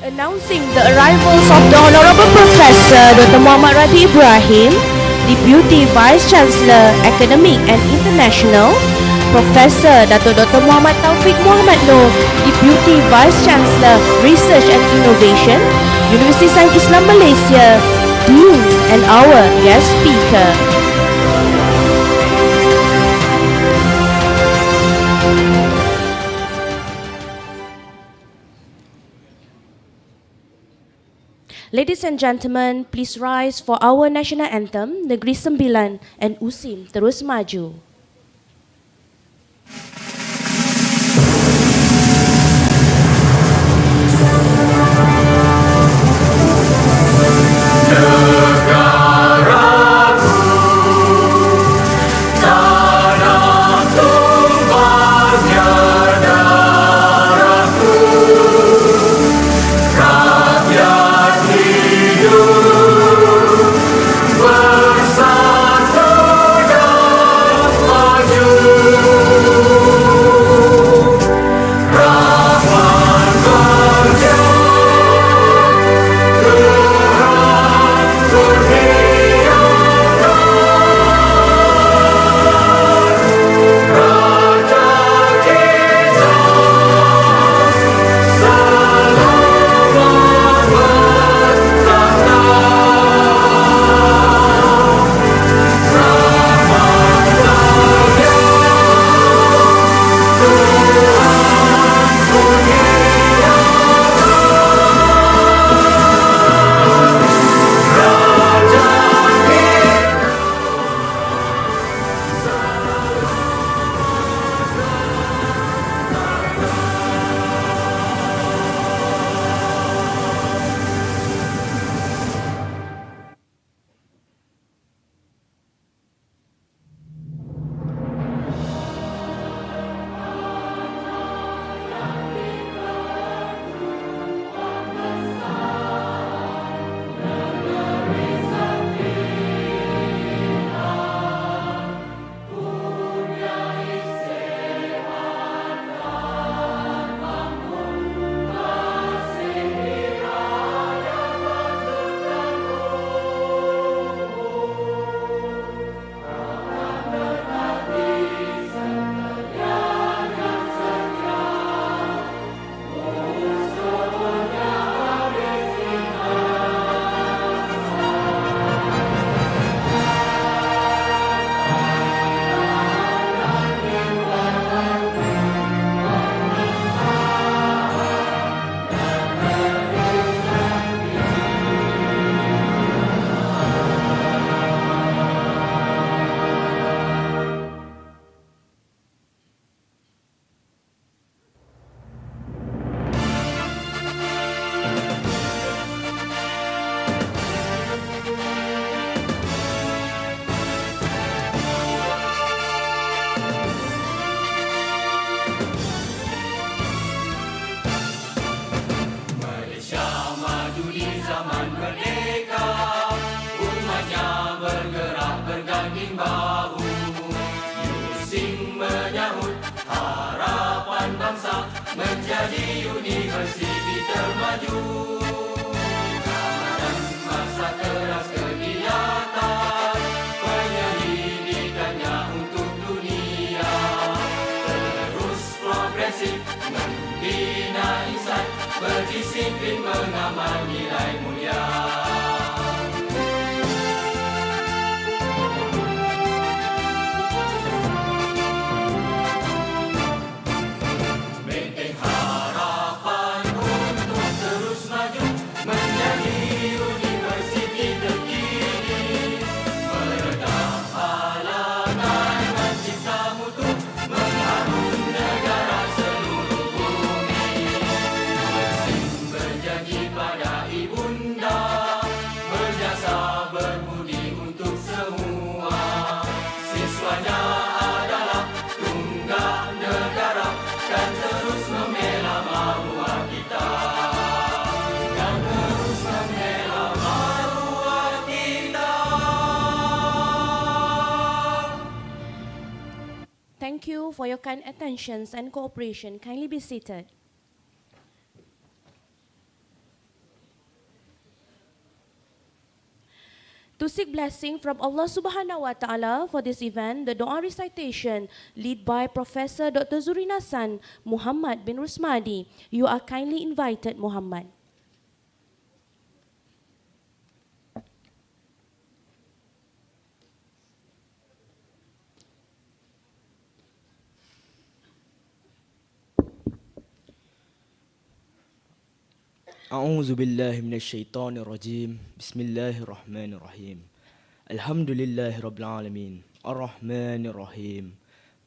Announcing the arrivals of the Honorable Professor Dr. Muhammad Radi Ibrahim, Deputy Vice Chancellor Academic and International, Professor Dr. Muhammad Taufik Muhammad Noor, Deputy Vice Chancellor Research and Innovation, Universiti Sains Islam Malaysia, Deans and our guest speaker. Ladies and gentlemen, please rise for our national anthem, Negeri Sembilan and USIM Terus Maju. Menjadi universiti termaju dan masa keras kegiatan penyelidikannya untuk dunia terus progresif membina insan berdisiplin mengamal nilai mulia. Thank you for your kind attentions and cooperation. Kindly be seated. To seek blessing from Allah Subhanahu Wa Taala for this event, the Doa recitation led by Professor Dr. Zurina son Muhammad bin Rusmadi. You are kindly invited, Muhammad. أعوذ بالله من الشيطان الرجيم بسم الله الرحمن الرحيم الحمد لله رب العالمين الرحمن الرحيم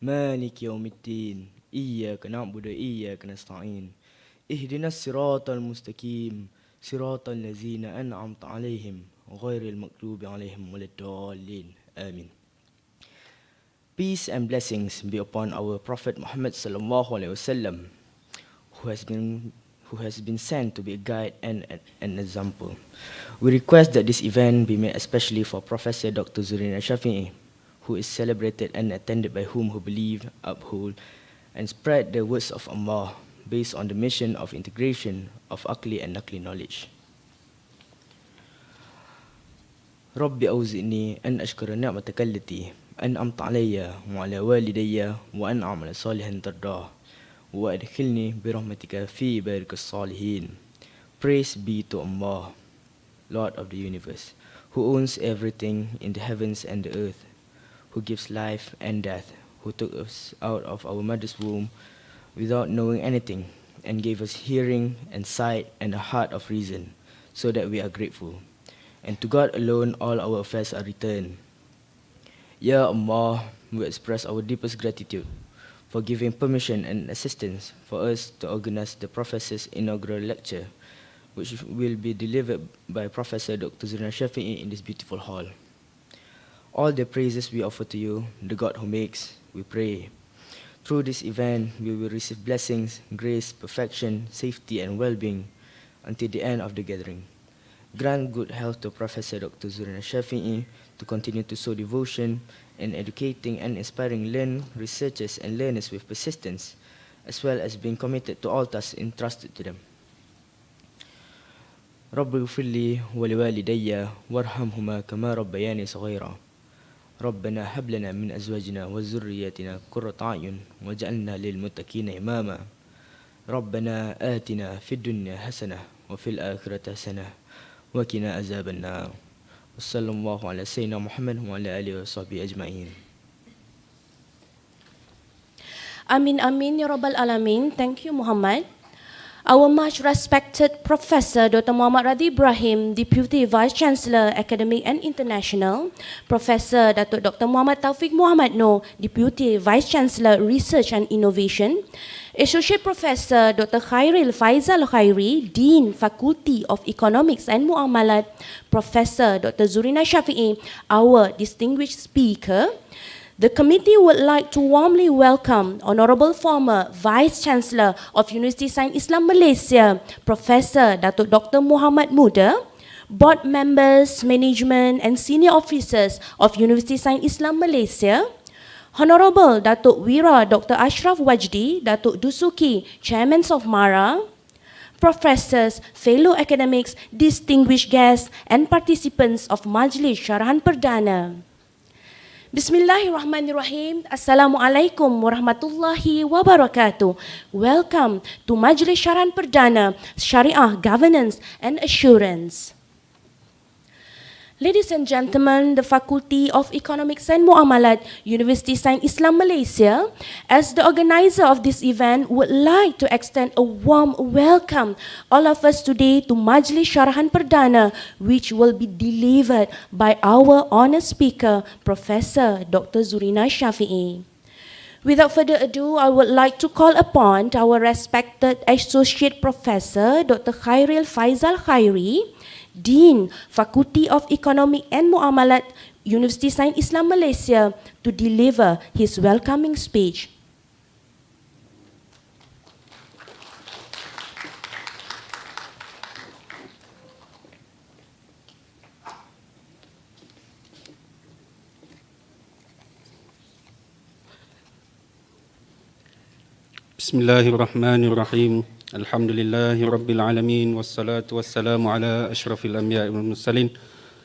مالك يوم الدين إياك نعبد وإياك نستعين اهدنا الصراط المستقيم صراط الذين أنعمت عليهم غير المغضوب عليهم ولا الضالين آمين. Peace and blessings be upon our Prophet Muhammad sallallahu alaihi wasallam, who has been sent to be a guide and an example. We request that this event be made especially for Professor Dr. Zurina Shafii, who is celebrated and attended by whom who believe, uphold, and spread the words of Allah based on the mission of integration of Aqli and Naqli knowledge. ربي أوزئني أن أشكر نعمتك التي أنعمت علي وعلى والدي وأن أعمل صالحا ترضاه وأدخلني برحمتك في عبادك الصالحين. Praise be to Allah, Lord of the universe, who owns everything in the heavens and the earth, who gives life and death, who took us out of our mother's womb without knowing anything, and gave us hearing and sight and a heart of reason, so that we are grateful. And to God alone all our affairs are returned. Ya Allah, we express our deepest gratitude for giving permission and assistance for us to organize the Professor's inaugural lecture, which will be delivered by Professor Dr. Zurina Shafii in this beautiful hall. All the praises we offer to you, the God who makes, we pray. Through this event, we will receive blessings, grace, perfection, safety, and well-being until the end of the gathering. Grant good health to Professor Dr. Zurina Shafii to continue to sow devotion in educating and inspiring researchers and learners with persistence, as well as being committed to all tasks entrusted to them. رب اغفر لي ولوالدي وارحمهما كما ربياني صغيرا. ربنا هب لنا من أزواجنا وذرياتنا قرة أعين واجعلنا للمتقين إماما. ربنا آتنا في الدنيا حسنة وفي الآخرة حسنة وقنا عذاب النار. وصلى الله على سيدنا محمد وعلى آله وصحبه أجمعين. Amin amin ya rabbal alamin. Thank you, Muhammad. Our much respected Professor Dr. Muhammad Radhi Ibrahim, Deputy Vice Chancellor, Academic and International, Professor Dr. Muhammad Taufik Muhammad Noor, Deputy Vice Chancellor, Research and Innovation, Associate Professor Dr. Khairil Faizal Khairi, Dean, Fakulti of Economics and Muamalat, Professor Dr. Zurina Shafii, our distinguished speaker. The committee would like to warmly welcome Honorable former Vice Chancellor of University Sains Islam Malaysia, Professor Datuk Dr. Muhammad Muda, board members, management and senior officers of University Sains Islam Malaysia, Honorable Datuk Wira Dr. Ashraf Wajdi, Datuk Dusuki, Chairman of MARA, professors, fellow academics, distinguished guests and participants of Majlis Syarahan Perdana. Bismillahirrahmanirrahim. Assalamualaikum warahmatullahi wabarakatuh. Welcome to Majlis Syarahan Perdana, Syariah, Governance and Assurance. Ladies and gentlemen, the Fakulti of Economics and Muamalat, University Sains Islam Malaysia, as the organizer of this event, would like to extend a warm welcome all of us today to Majlis Syarahan Perdana, which will be delivered by our honoured speaker, Professor Dr. Zurina Shafii. Without further ado, I would like to call upon our respected Associate Professor, Dr. Khairil Faizal Khairi, Dean, Fakulti of Economic and Muamalat, University Sains Islam Malaysia, to deliver his welcoming speech. Bismillahirrahmanirrahim. Alhamdulillahi Rabbil Alamin. Wassalatu wassalamu ala ashrafil anbiya wal mursalin.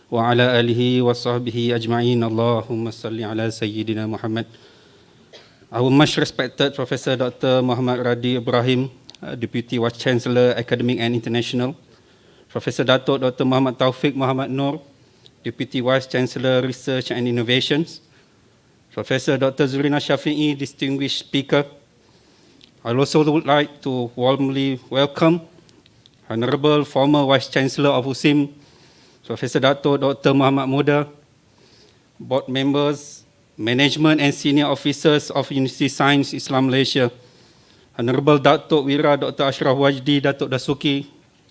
وعلى آله وصحبه أجمعين. اللهم صل على سيدنا Muhammad. Our much respected Professor Dr. Muhammad Radi Ibrahim, Deputy Vice Chancellor Academic and International, Professor Datuk Dr. Muhammad Taufik Muhammad Noor, Deputy Vice Chancellor Research and Innovations, Professor Dr. Zurina Shafii, distinguished speaker. I also would like to warmly welcome Honorable former Vice Chancellor of USIM, Professor Datuk Dr. Muhammad Muda, board members, management and senior officers of University Sains Islam Malaysia, Honorable Datuk Wira Dr. Ashraf Wajdi Datuk Dasuki,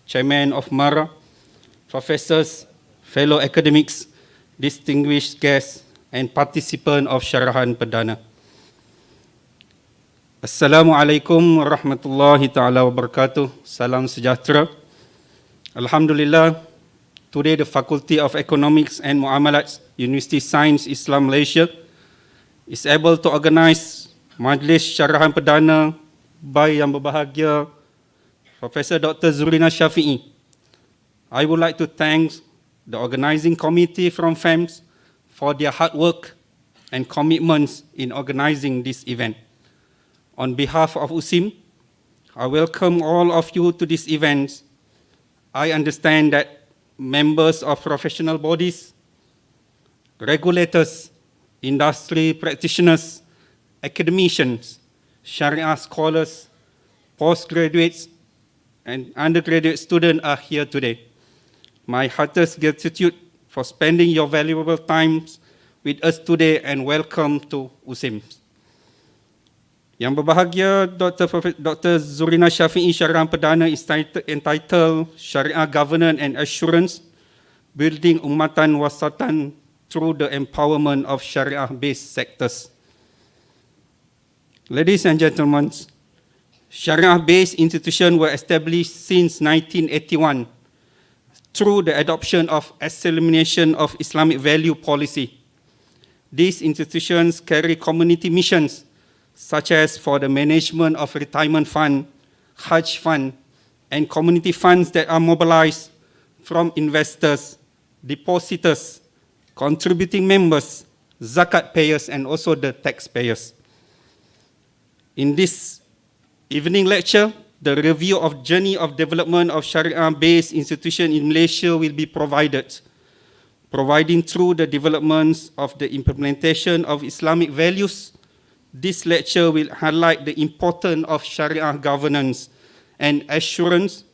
Chairman of MARA, professors, fellow academics, distinguished guests, and participants of Syarahan Perdana. Assalamualaikum warahmatullahi ta'ala wabarakatuh. Salam sejahtera. Alhamdulillah, today the Fakulti of Economics and Muamalat, University Sains Islam Malaysia, is able to organize Majlis Syarahan Perdana by Yang Berbahagia Professor Dr. Zurina Shafii. I would like to thank the organizing committee from FEMS for their hard work and commitments in organizing this event. On behalf of USIM, I welcome all of you to this event. I understand that members of professional bodies, regulators, industry practitioners, academicians, Shariah scholars, postgraduates, and undergraduate students are here today. My heartiest gratitude for spending your valuable time with us today and welcome to USIM. Yang berbahagia Dr. Zurina Shafii Syarahan Perdana is entitled Shariah Governance and Assurance, Building Ummatan Wasatan through the Empowerment of Shariah-Based Sectors. Ladies and gentlemen, Shariah-based institutions were established since 1981 through the adoption of assimilation of Islamic value policy. These institutions carry community missions such as for the management of retirement fund, Hajj fund, and community funds that are mobilized from investors, depositors, contributing members, zakat payers, and also the taxpayers. In this evening lecture, the review of journey of development of Shariah-based institution in Malaysia will be provided, providing through the developments of the implementation of Islamic values. This lecture will highlight the importance of Shariah governance and assurance,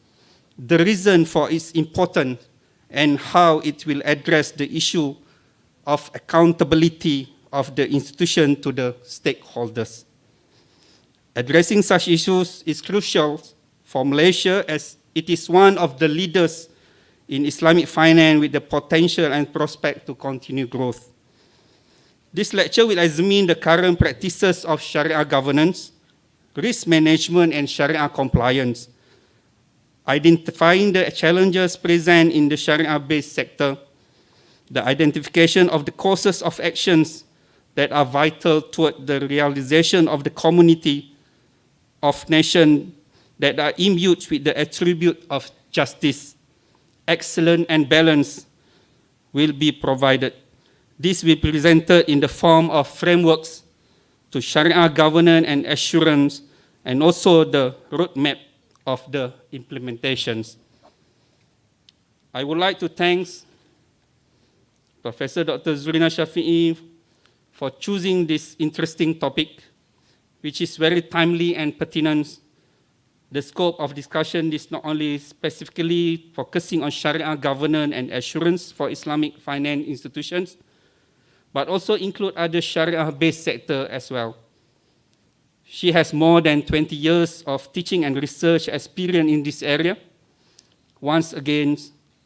the reason for its importance, and how it will address the issue of accountability of the institution to the stakeholders. Addressing such issues is crucial for Malaysia as it is one of the leaders in Islamic finance with the potential and prospect to continue growth. This lecture will examine the current practices of Shariah governance, risk management, and Shariah compliance, identifying the challenges present in the Shariah-based sector, the identification of the courses of actions that are vital toward the realization of the community of nations that are imbued with the attribute of justice, excellence, and balance will be provided. This will be presented in the form of frameworks to Shariah governance and assurance, and also the roadmap of the implementations. I would like to thank Professor Dr. Zurina Shafii for choosing this interesting topic, which is very timely and pertinent. The scope of discussion is not only specifically focusing on Shariah governance and assurance for Islamic finance institutions, but also include other Shariah-based sector as well. She has more than 20 years of teaching and research experience in this area. Once again,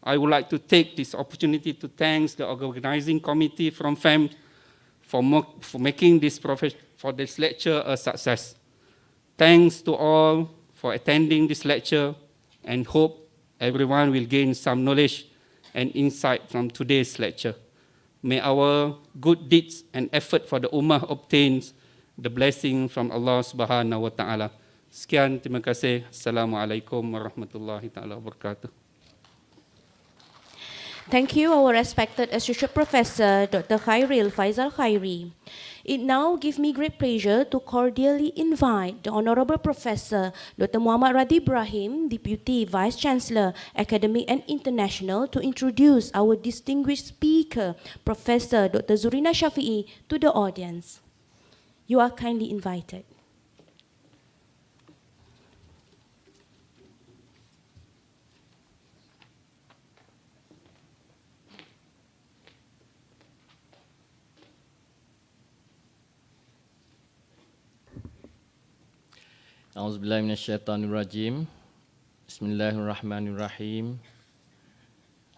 I would like to take this opportunity to thank the organizing committee from FEM for making this lecture a success. Thanks to all for attending this lecture, and hope everyone will gain some knowledge and insight from today's lecture. May our good deeds and effort for the Ummah obtain the blessing from Allah Subhanahu wa Ta'ala. Sekian, terima kasih. Assalamualaikum warahmatullahi ta'ala wabarakatuh. Thank you, our respected Associate Professor, Dr. Khairil Faizal Khairi. It now gives me great pleasure to cordially invite the Honorable Professor, Dr. Muhammad Radi Ibrahim, Deputy Vice Chancellor, Academic and International, to introduce our distinguished speaker, Professor Dr. Zurina Shafii, to the audience. You are kindly invited. A'udzubillahi minasyaitonirrajim. Bismillahirrahmanirrahim.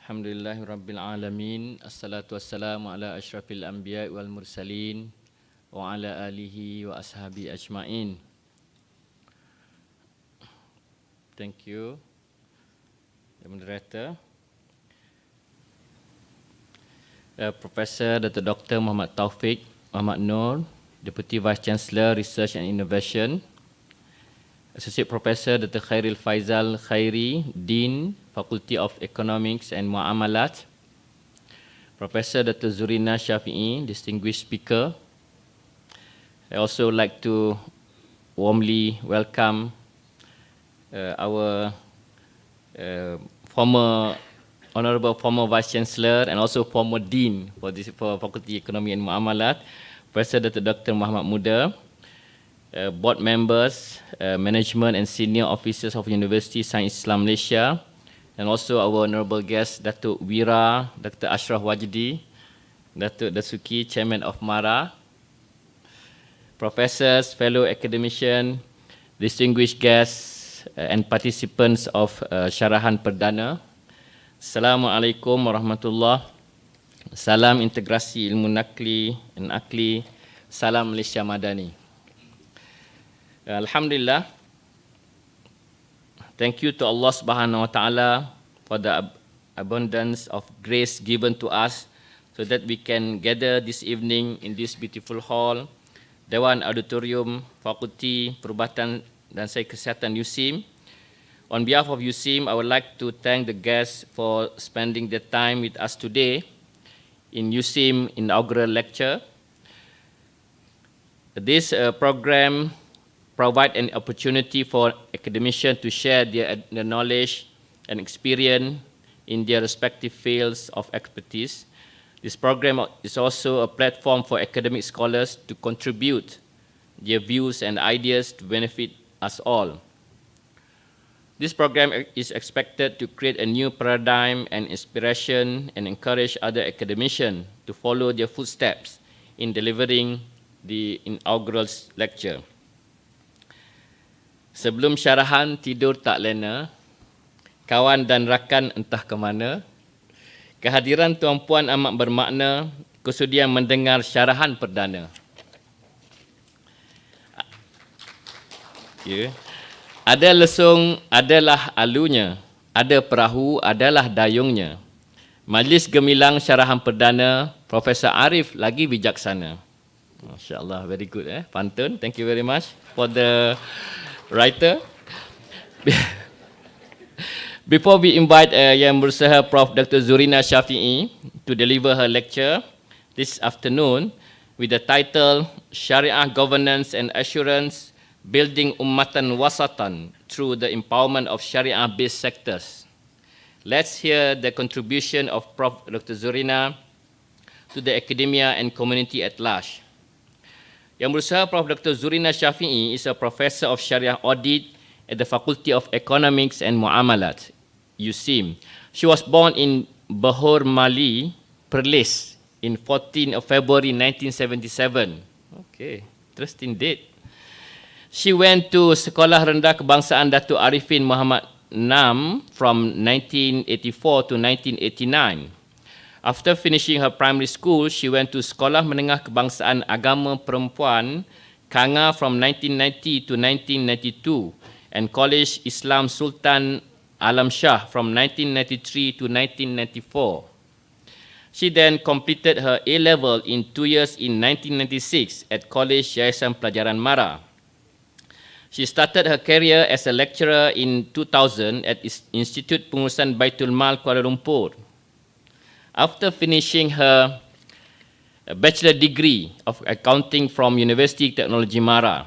Alhamdulillahi rabbil alamin. Assalatu wassalamu ala asyrafil anbiya wal mursalin wa ala alihi wa ashabi ajmain. Thank you, the moderator. Professor Dr. Muhammad Taufik Muhammad Noor, Deputy Vice Chancellor Research and Innovation. Associate Professor Dr. Khairil Faizal Khairi, Dean, Fakulti of Economics and Muamalat. Professor Dr. Zurina Shafii, Distinguished Speaker. I also like to warmly welcome our Honorable former Vice Chancellor and also former Dean for Fakulti Ekonomi and Muamalat, Professor Dr. Muhammad Muda, board members, management and senior officers of University Sains Islam Malaysia, and also our honorable guest, Datuk Wira, Dr. Ashraf Wajdi, Datuk Dasuki, Chairman of MARA, professors, fellow academicians, distinguished guests, and participants of Syarahan Perdana. Assalamualaikum warahmatullahi. Salam integrasi ilmu nakli dan akli. Salam Malaysia Madani. Alhamdulillah, thank you to Allah Subhanahu Wa Taala for the abundance of grace given to us so that we can gather this evening in this beautiful hall, Dewan Auditorium, Fakulti Perubatan dan Sains Kesihatan USIM. On behalf of USIM, I would like to thank the guests for spending their time with us today in USIM inaugural lecture. This program provide an opportunity for academicians to share their knowledge and experience in their respective fields of expertise. This program is also a platform for academic scholars to contribute their views and ideas to benefit us all. This program is expected to create a new paradigm and inspiration and encourage other academicians to follow their footsteps in delivering the inaugural lecture. Sebelum syarahan tidur tak lena, kawan dan rakan entah ke mana, kehadiran Tuan Puan amat bermakna, kesudian mendengar syarahan perdana. Yeah. Ada lesung adalah alunya, ada perahu adalah dayungnya. Majlis gemilang syarahan perdana, Profesor Arif lagi bijaksana. Masya Allah, very good pantun. Thank you very much for the writer. Before we invite Yang Berusaha Prof. Dr. Zurina Shafii to deliver her lecture this afternoon with the title Syariah Governance and Assurance, Building Ummatan Wasatan Through the Empowerment of Syariah-Based Sectors. Let's hear the contribution of Prof. Dr. Zurina to the academia and community at large. Yang Berusaha Prof. Dr. Zurina Shafii is a professor of Sharia Audit at the Fakulti of Economics and Muamalat, USIM. She was born in Bahor Mali, Perlis, in 14 of February 1977. Okay, interesting date. She went to Sekolah Rendah Kebangsaan Datuk Arifin Muhammad Nam from 1984 to 1989. After finishing her primary school, she went to Sekolah Menengah Kebangsaan Agama Perempuan, Kanga from 1990 to 1992, and College Islam Sultan Alam Shah from 1993 to 1994. She then completed her A-level in 2 years in 1996 at College Yayasan Pelajaran Mara. She started her career as a lecturer in 2000 at Institut Pengurusan Baitul Mal Kuala Lumpur. After finishing her bachelor degree of accounting from University Technology Mara,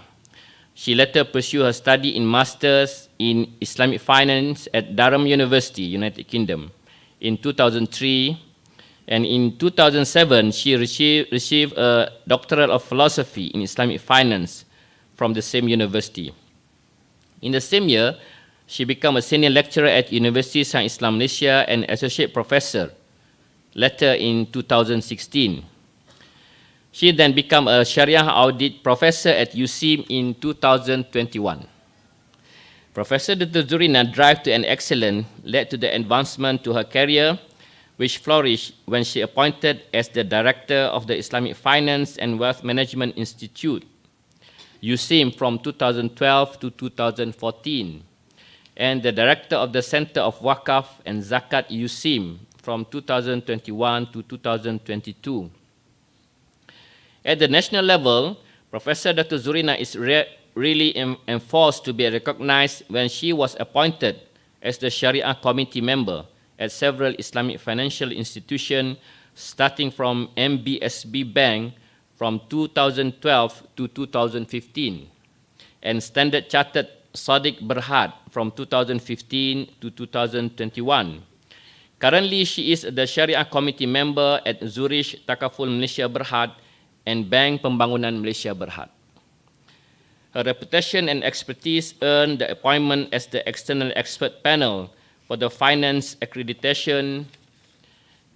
she later pursued her study in Masters in Islamic Finance at Durham University, United Kingdom, in 2003. And in 2007, she received a doctorate of philosophy in Islamic finance from the same university. In the same year, she became a senior lecturer at University Sains Islam Malaysia and associate professor, later in 2016. She then became a Shariah audit professor at USIM in 2021. Professor Dr. Zurina drive to an excellence led to the advancement to her career, which flourished when she appointed as the director of the Islamic Finance and Wealth Management Institute, USIM, from 2012 to 2014, and the director of the Center of Wakaf and Zakat, USIM, from 2021 to 2022. At the national level, Professor Dr. Zurina is really enforced to be recognized when she was appointed as the Shariah committee member at several Islamic financial institutions, starting from MBSB Bank from 2012 to 2015, and Standard Chartered Sadiq Berhad from 2015 to 2021. Currently, she is the Shariah committee member at Zurich Takaful Malaysia Berhad and Bank Pembangunan Malaysia Berhad. Her reputation and expertise earned the appointment as the external expert panel for the Finance Accreditation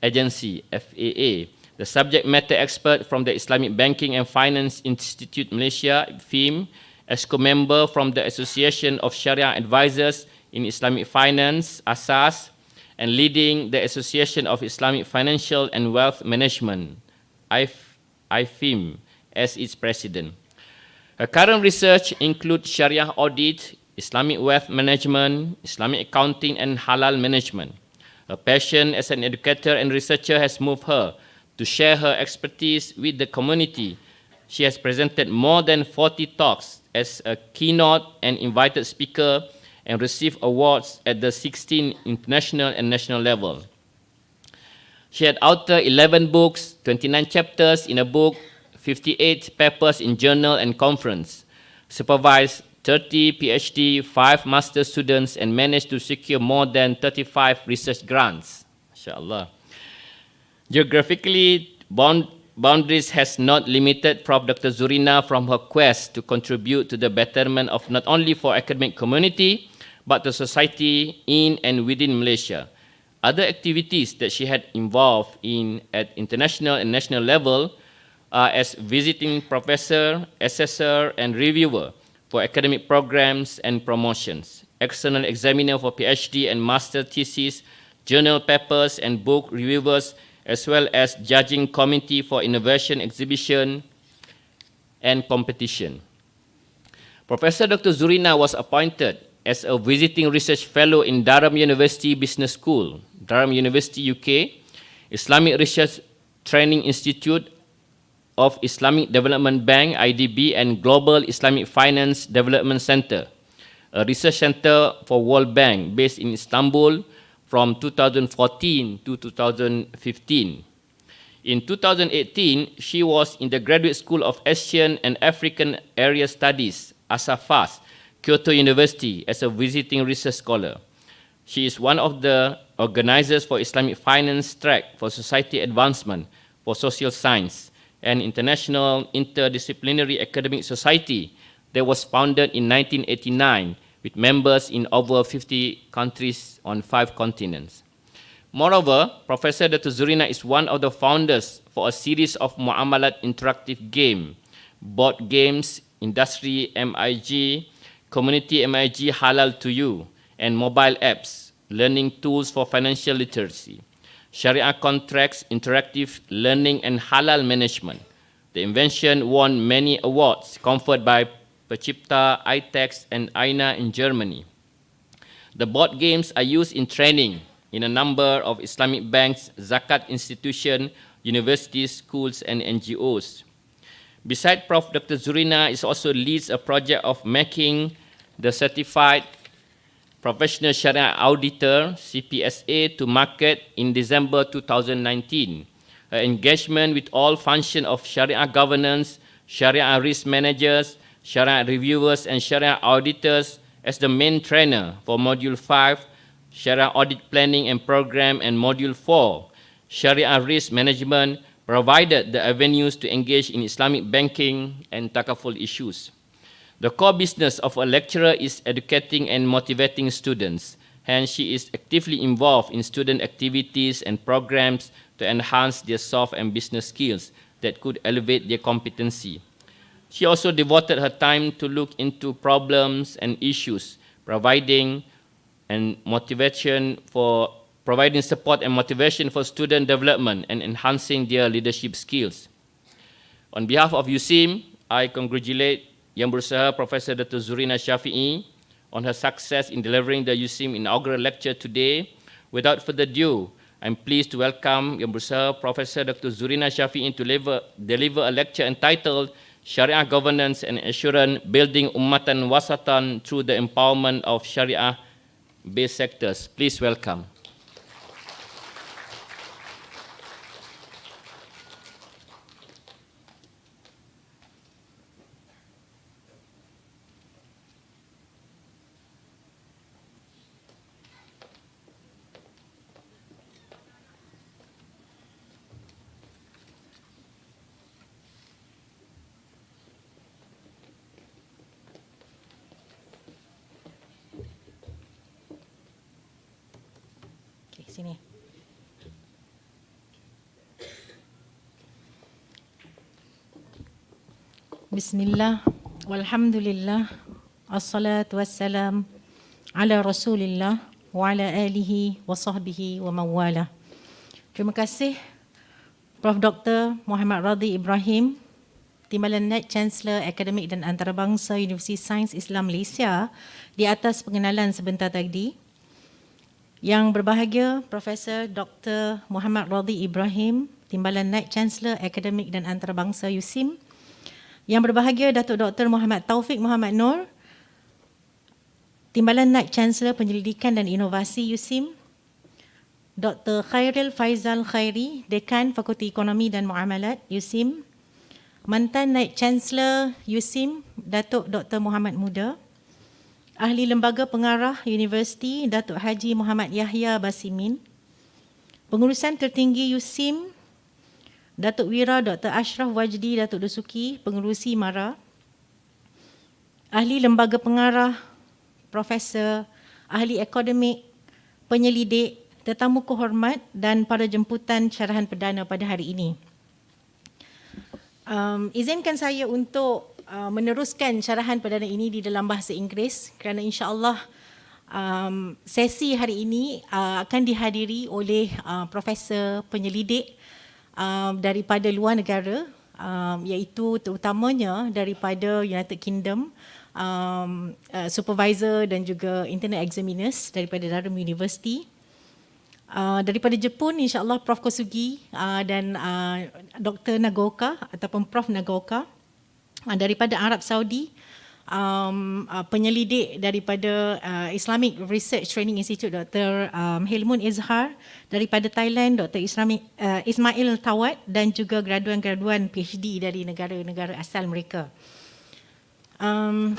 Agency, FAA, the subject matter expert from the Islamic Banking and Finance Institute Malaysia, FIM, as co-member from the Association of Sharia Advisors in Islamic Finance, ASAS, and leading the Association of Islamic Financial and Wealth Management, IFIM, as its president. Her current research includes Sharia audit, Islamic wealth management, Islamic accounting, and halal management. Her passion as an educator and researcher has moved her to share her expertise with the community. She has presented more than 40 talks as a keynote and invited speaker and received awards at the 16 international and national level. She had authored 11 books, 29 chapters in a book, 58 papers in journal and conference, supervised 30 PhD, 5 master students, and managed to secure more than 35 research grants. MashaAllah. Geographically, boundaries has not limited Prof. Dr. Zurina from her quest to contribute to the betterment of not only for academic community, but the society in and within Malaysia. Other activities that she had involved in at international and national level are as visiting professor, assessor, and reviewer for academic programs and promotions, external examiner for PhD and master thesis, journal papers and book reviewers, as well as judging committee for innovation exhibition and competition. Professor Dr. Zurina was appointed as a visiting research fellow in Durham University Business School, Durham University, UK, Islamic Research Training Institute of Islamic Development Bank, IDB, and Global Islamic Finance Development Center, a research center for World Bank based in Istanbul from 2014 to 2015. In 2018, she was in the Graduate School of Asian and African Area Studies, ASAFAS, Kyoto University, as a visiting research scholar. She is one of the organizers for Islamic Finance Track for Society Advancement for Social Science, an international interdisciplinary academic society that was founded in 1989 with members in over 50 countries on 5 continents. Moreover, Professor Dr. Zurina is one of the founders for a series of Muamalat interactive game, board games, industry MIG, community MIG Halal to You, and mobile apps, learning tools for financial literacy, Sharia contracts, interactive learning, and halal management. The invention won many awards conferred by Pencipta, iText, and Aina in Germany. The board games are used in training in a number of Islamic banks, zakat institutions, universities, schools, and NGOs. Besides, Prof. Dr. Zurina also leads a project of making the certified Professional Sharia Auditor, CPSA, to market in December 2019. Her engagement with all functions of Sharia governance, Sharia risk managers, Sharia reviewers, and Sharia auditors as the main trainer for Module 5, Sharia audit planning and program, and Module 4, Sharia risk management, provided the avenues to engage in Islamic banking and takaful issues. The core business of a lecturer is educating and motivating students. Hence, she is actively involved in student activities and programs to enhance their soft and business skills that could elevate their competency. She also devoted her time to look into problems and issues, providing support and motivation for student development and enhancing their leadership skills. On behalf of USIM, I congratulate Yang Berusaha Professor Dr. Zurina Shafii on her success in delivering the USIM inaugural lecture today. Without further ado, I'm pleased to welcome Yang Berusaha Professor Dr. Zurina Shafii to deliver a lecture entitled Sharia Governance and Assurance, Building Ummatan Wasatan Through the Empowerment of Sharia-Based Sectors. Please welcome. Sini. Bismillah, walhamdulillah, assalatu wassalam ala rasulillah wa ala alihi wa sahbihi wa mawala. Terima kasih Prof. Dr. Muhammad Radhi Ibrahim, Timbalan Naib Chancellor Akademik dan Antarabangsa Universiti Sains Islam Malaysia di atas pengenalan sebentar tadi. Yang berbahagia Profesor Dr. Muhammad Radhi Ibrahim, Timbalan Naib Chancellor Akademik dan Antarabangsa USIM. Yang berbahagia Datuk Dr. Muhammad Taufik Muhammad Nur, Timbalan Naib Chancellor Penyelidikan dan Inovasi USIM. Dr. Khairil Faizal Khairi, Dekan Fakulti Ekonomi dan Muamalat USIM. Mantan Naib Chancellor USIM, Datuk Dr. Muhammad Muda. Ahli Lembaga Pengarah Universiti, Datuk Haji Muhammad Yahya Basimin. Pengurusan Tertinggi USIM, Datuk Wira Dr. Ashraf Wajdi Datuk Dusuki, Pengerusi MARA. Ahli Lembaga Pengarah, Profesor, Ahli Akademik, Penyelidik, tetamu kehormat dan para jemputan syarahan perdana pada hari ini. Izinkan saya untuk meneruskan syarahan perdana ini di dalam bahasa Inggeris kerana insya-Allah sesi hari ini akan dihadiri oleh profesor penyelidik daripada luar negara, iaitu terutamanya daripada United Kingdom, supervisor dan juga internal examiners daripada Durham University. Daripada Jepun insya-Allah Prof Kosugi dan Dr Nagoka ataupun Prof Nagoka. Daripada Arab Saudi, penyelidik daripada Islamic Research Training Institute Dr. Hilmun Izhar, daripada Thailand Dr. Ismail Tawad dan juga graduan-graduan PhD dari negara-negara asal mereka.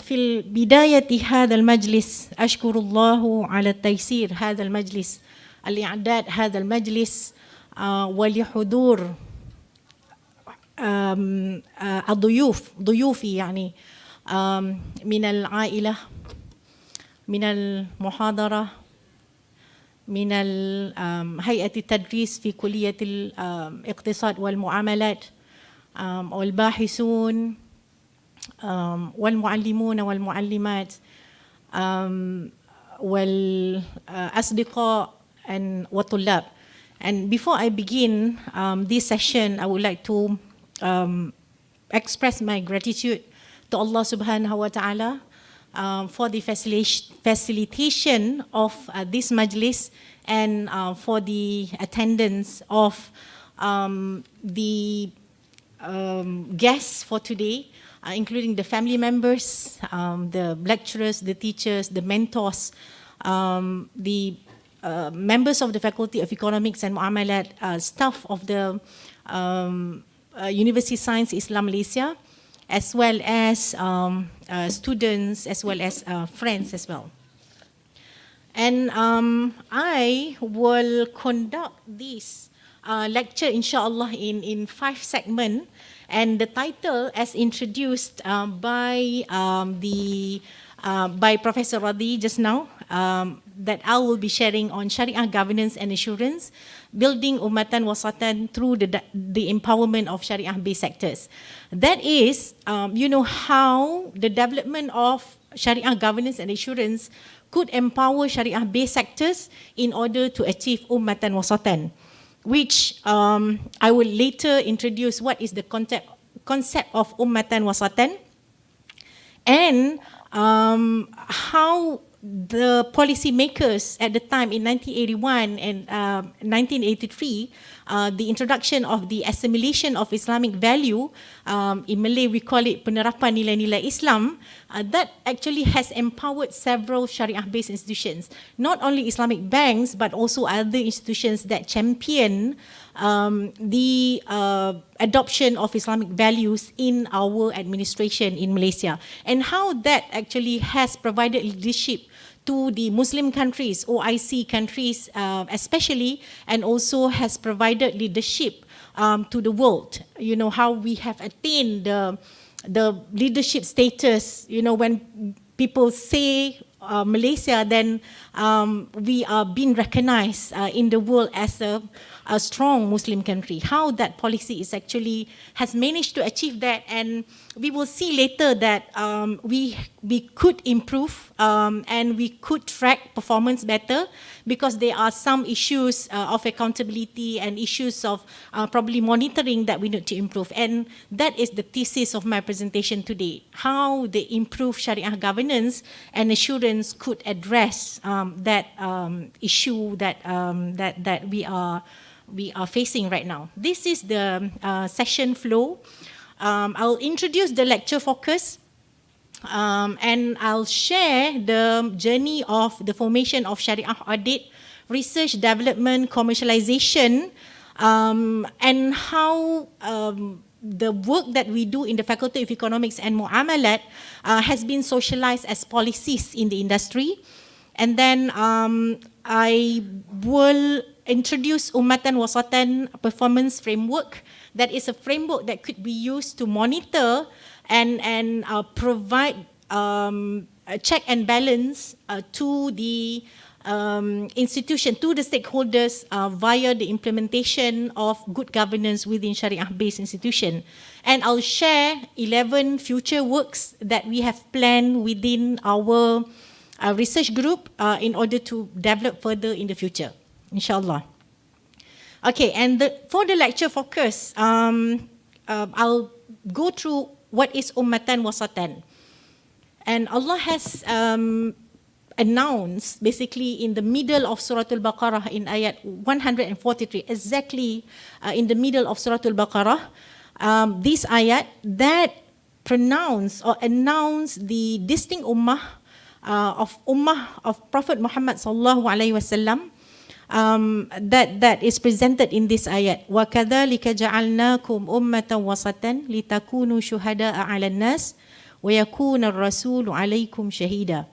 في بداية هذا المجلس أشكر الله على التيسير هذا المجلس الإعداد هذا المجلس ولحضور ضيوفي يعني من العائلة، من المحاضرة، من هيئة التدريس في كلية الاقتصاد والمعاملات، والباحثون والمعلمون والمعلمات والأصدقاء والطلاب. And before I begin this session, I would like to express my gratitude to Allah Subhanahu wa Ta'ala for the facilitation of this majlis and for the attendance of the guests for today, including the family members, the lecturers, the teachers, the mentors, the members of the Faculty of Economics and Muamalat, staff of the University Sains Islam Malaysia, as well as students, as well as friends as well. And I will conduct this lecture, inshallah, in 5 segments. And the title, as introduced by Professor Radhi just now, that I will be sharing on Shariah governance and assurance, building Ummatan Wasatan through the empowerment of Shariah-based sectors. That is, how the development of Shariah governance and assurance could empower Shariah-based sectors in order to achieve Ummatan Wasatan, which I will later introduce what is the concept of Ummatan Wasatan, and how the policy makers at the time in 1981 and 1983, the introduction of the assimilation of Islamic value, in Malay we call it penerapan nilai-nilai Islam, that actually has empowered several Shariah-based institutions, not only Islamic banks but also other institutions that champion the adoption of Islamic values in our administration in Malaysia, and how that actually has provided leadership to the Muslim countries, OIC countries especially, and also has provided leadership to the world. How we have attained the leadership status. When people say Malaysia, then we are being recognized in the world as a strong Muslim country. How that policy is actually has managed to achieve that, and we will see later that we could improve and we could track performance better, because there are some issues of accountability and issues of probably monitoring that we need to improve. And that is the thesis of my presentation today: how the improved Shariah governance and assurance could address that issue that we are facing right now. This is the session flow. I'll introduce the lecture focus, and I'll share the journey of the formation of Shariah audit, research, development, commercialization, and how the work that we do in the Faculty of Economics and Muamalat has been socialized as policies in the industry. And then I will introduce Ummatan Wasatan performance framework. That is a framework that could be used to monitor and provide a check and balance to the institution, to the stakeholders via the implementation of good governance within Shariah-based institution. And I'll share 11 future works that we have planned within our research group in order to develop further in the future, inshallah. Okay, and for the lecture focus, I'll go through what is Ummatan Wasatan. And Allah has announced basically in the middle of Surah Al-Baqarah in ayat 143, exactly in the middle of Surah Al-Baqarah, this ayat that pronounce or announce the distinct ummah of Prophet Muhammad sallallahu alaihi wasallam, that is presented in this ayat. Wa kadzalika ja'alnakum ummatan wasatan litakunu syuhada'a 'alan nas wa yakuna ar-rasulu 'alaikum shahida.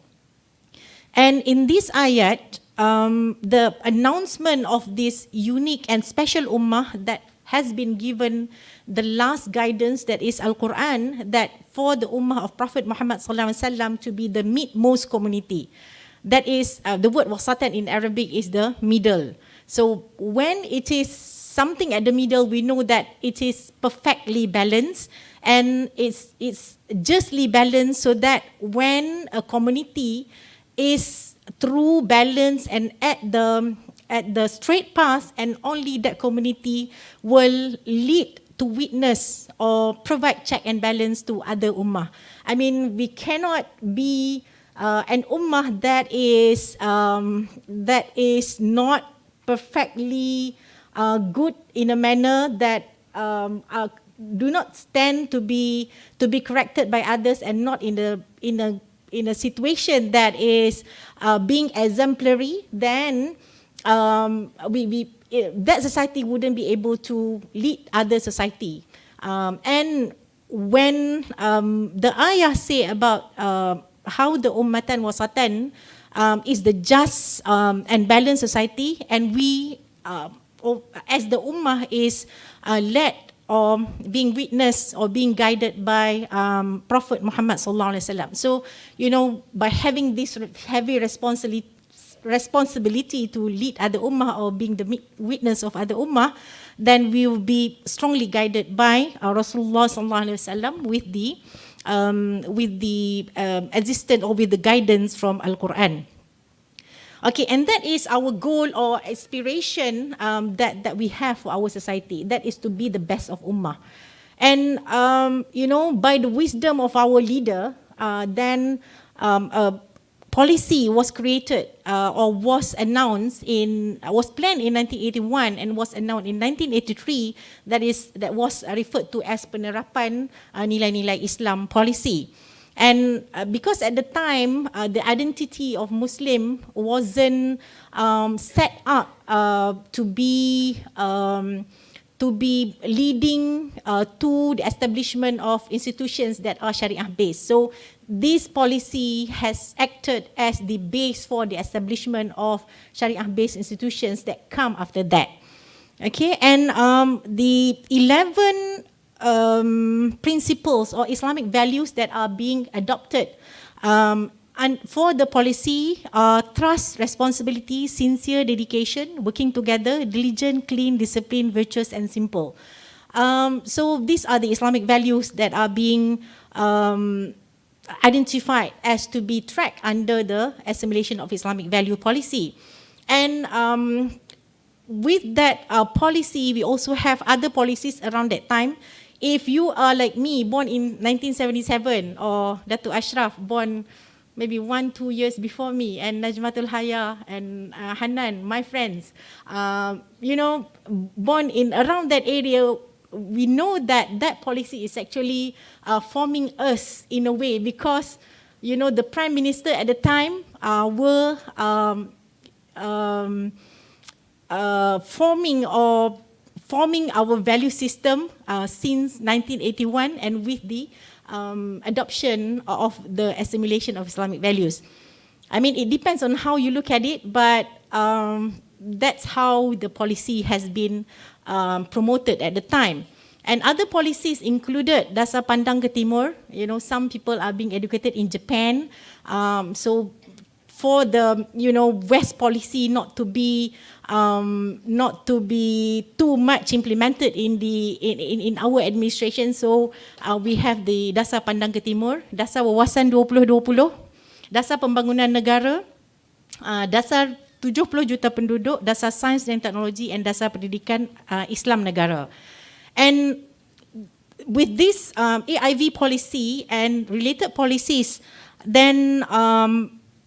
And in this ayat, the announcement of this unique and special ummah that has been given the last guidance, that is Al-Quran, that for the ummah of Prophet Muhammad sallallahu alaihi wasallam to be the midmost community. That is, the word wasatan in Arabic is the middle. So when it is something at the middle, we know that it is perfectly balanced, and it's justly balanced, so that when a community is through balance and at the straight path, and only that community will lead to witness or provide check and balance to other ummah. I mean, we cannot be an ummah that is not perfectly good in a manner that do not stand to be corrected by others, and not in in a situation that is being exemplary, then that society wouldn't be able to lead other society. And when the ayah say about how the ummatan wasatan is the just and balanced society, and we as the ummah is led or being witnessed or being guided by Prophet Muhammad sallallahu alaihi wasallam. So, by having this heavy responsibility to lead other ummah or being the witness of other ummah, then we will be strongly guided by Rasulullah sallallahu alaihi wasallam with the existence or with the guidance from Al-Quran. Okay, and that is our goal or aspiration that we have for our society. That is to be the best of ummah. And, by the wisdom of our leader, then a policy was created or was planned in 1981 and was announced in 1983 that was referred to as penerapan nilai-nilai Islam policy. And because at the time, the identity of Muslim wasn't set up to be leading to the establishment of institutions that are Shariah based. So this policy has acted as the base for the establishment of Shariah based institutions that come after that. Okay, and the 11 principles or Islamic values that are being adopted and for the policy are trust, responsibility, sincere dedication, working together, diligent, clean, disciplined, virtuous and simple. So these are the Islamic values that are being identified as to be tracked under the assimilation of Islamic value policy. And with that policy, we also have other policies around that time. If you are like me, born in 1977, or Datuk Ashraf, born maybe 1-2 years before me, and Najmatul Haya and Hanan, my friends, born in around that area, we know that that policy is actually forming us in a way because, the Prime Minister at the time were forming our value system since 1981 and with the adoption of the assimilation of Islamic values. I mean, it depends on how you look at it, but that's how the policy has been promoted at the time. And other policies included Dasar Pandang ke Timur. Some people are being educated in Japan. So for the West policy not to be too much implemented in our administration, so we have the Dasar Pandang ke Timur, Dasar Wawasan 2020, Dasar Pembangunan Negara, Dasar 70 juta penduduk, Dasar Sains dan Teknologi, and Dasar Pendidikan Islam Negara. And with this AIV policy and related policies, then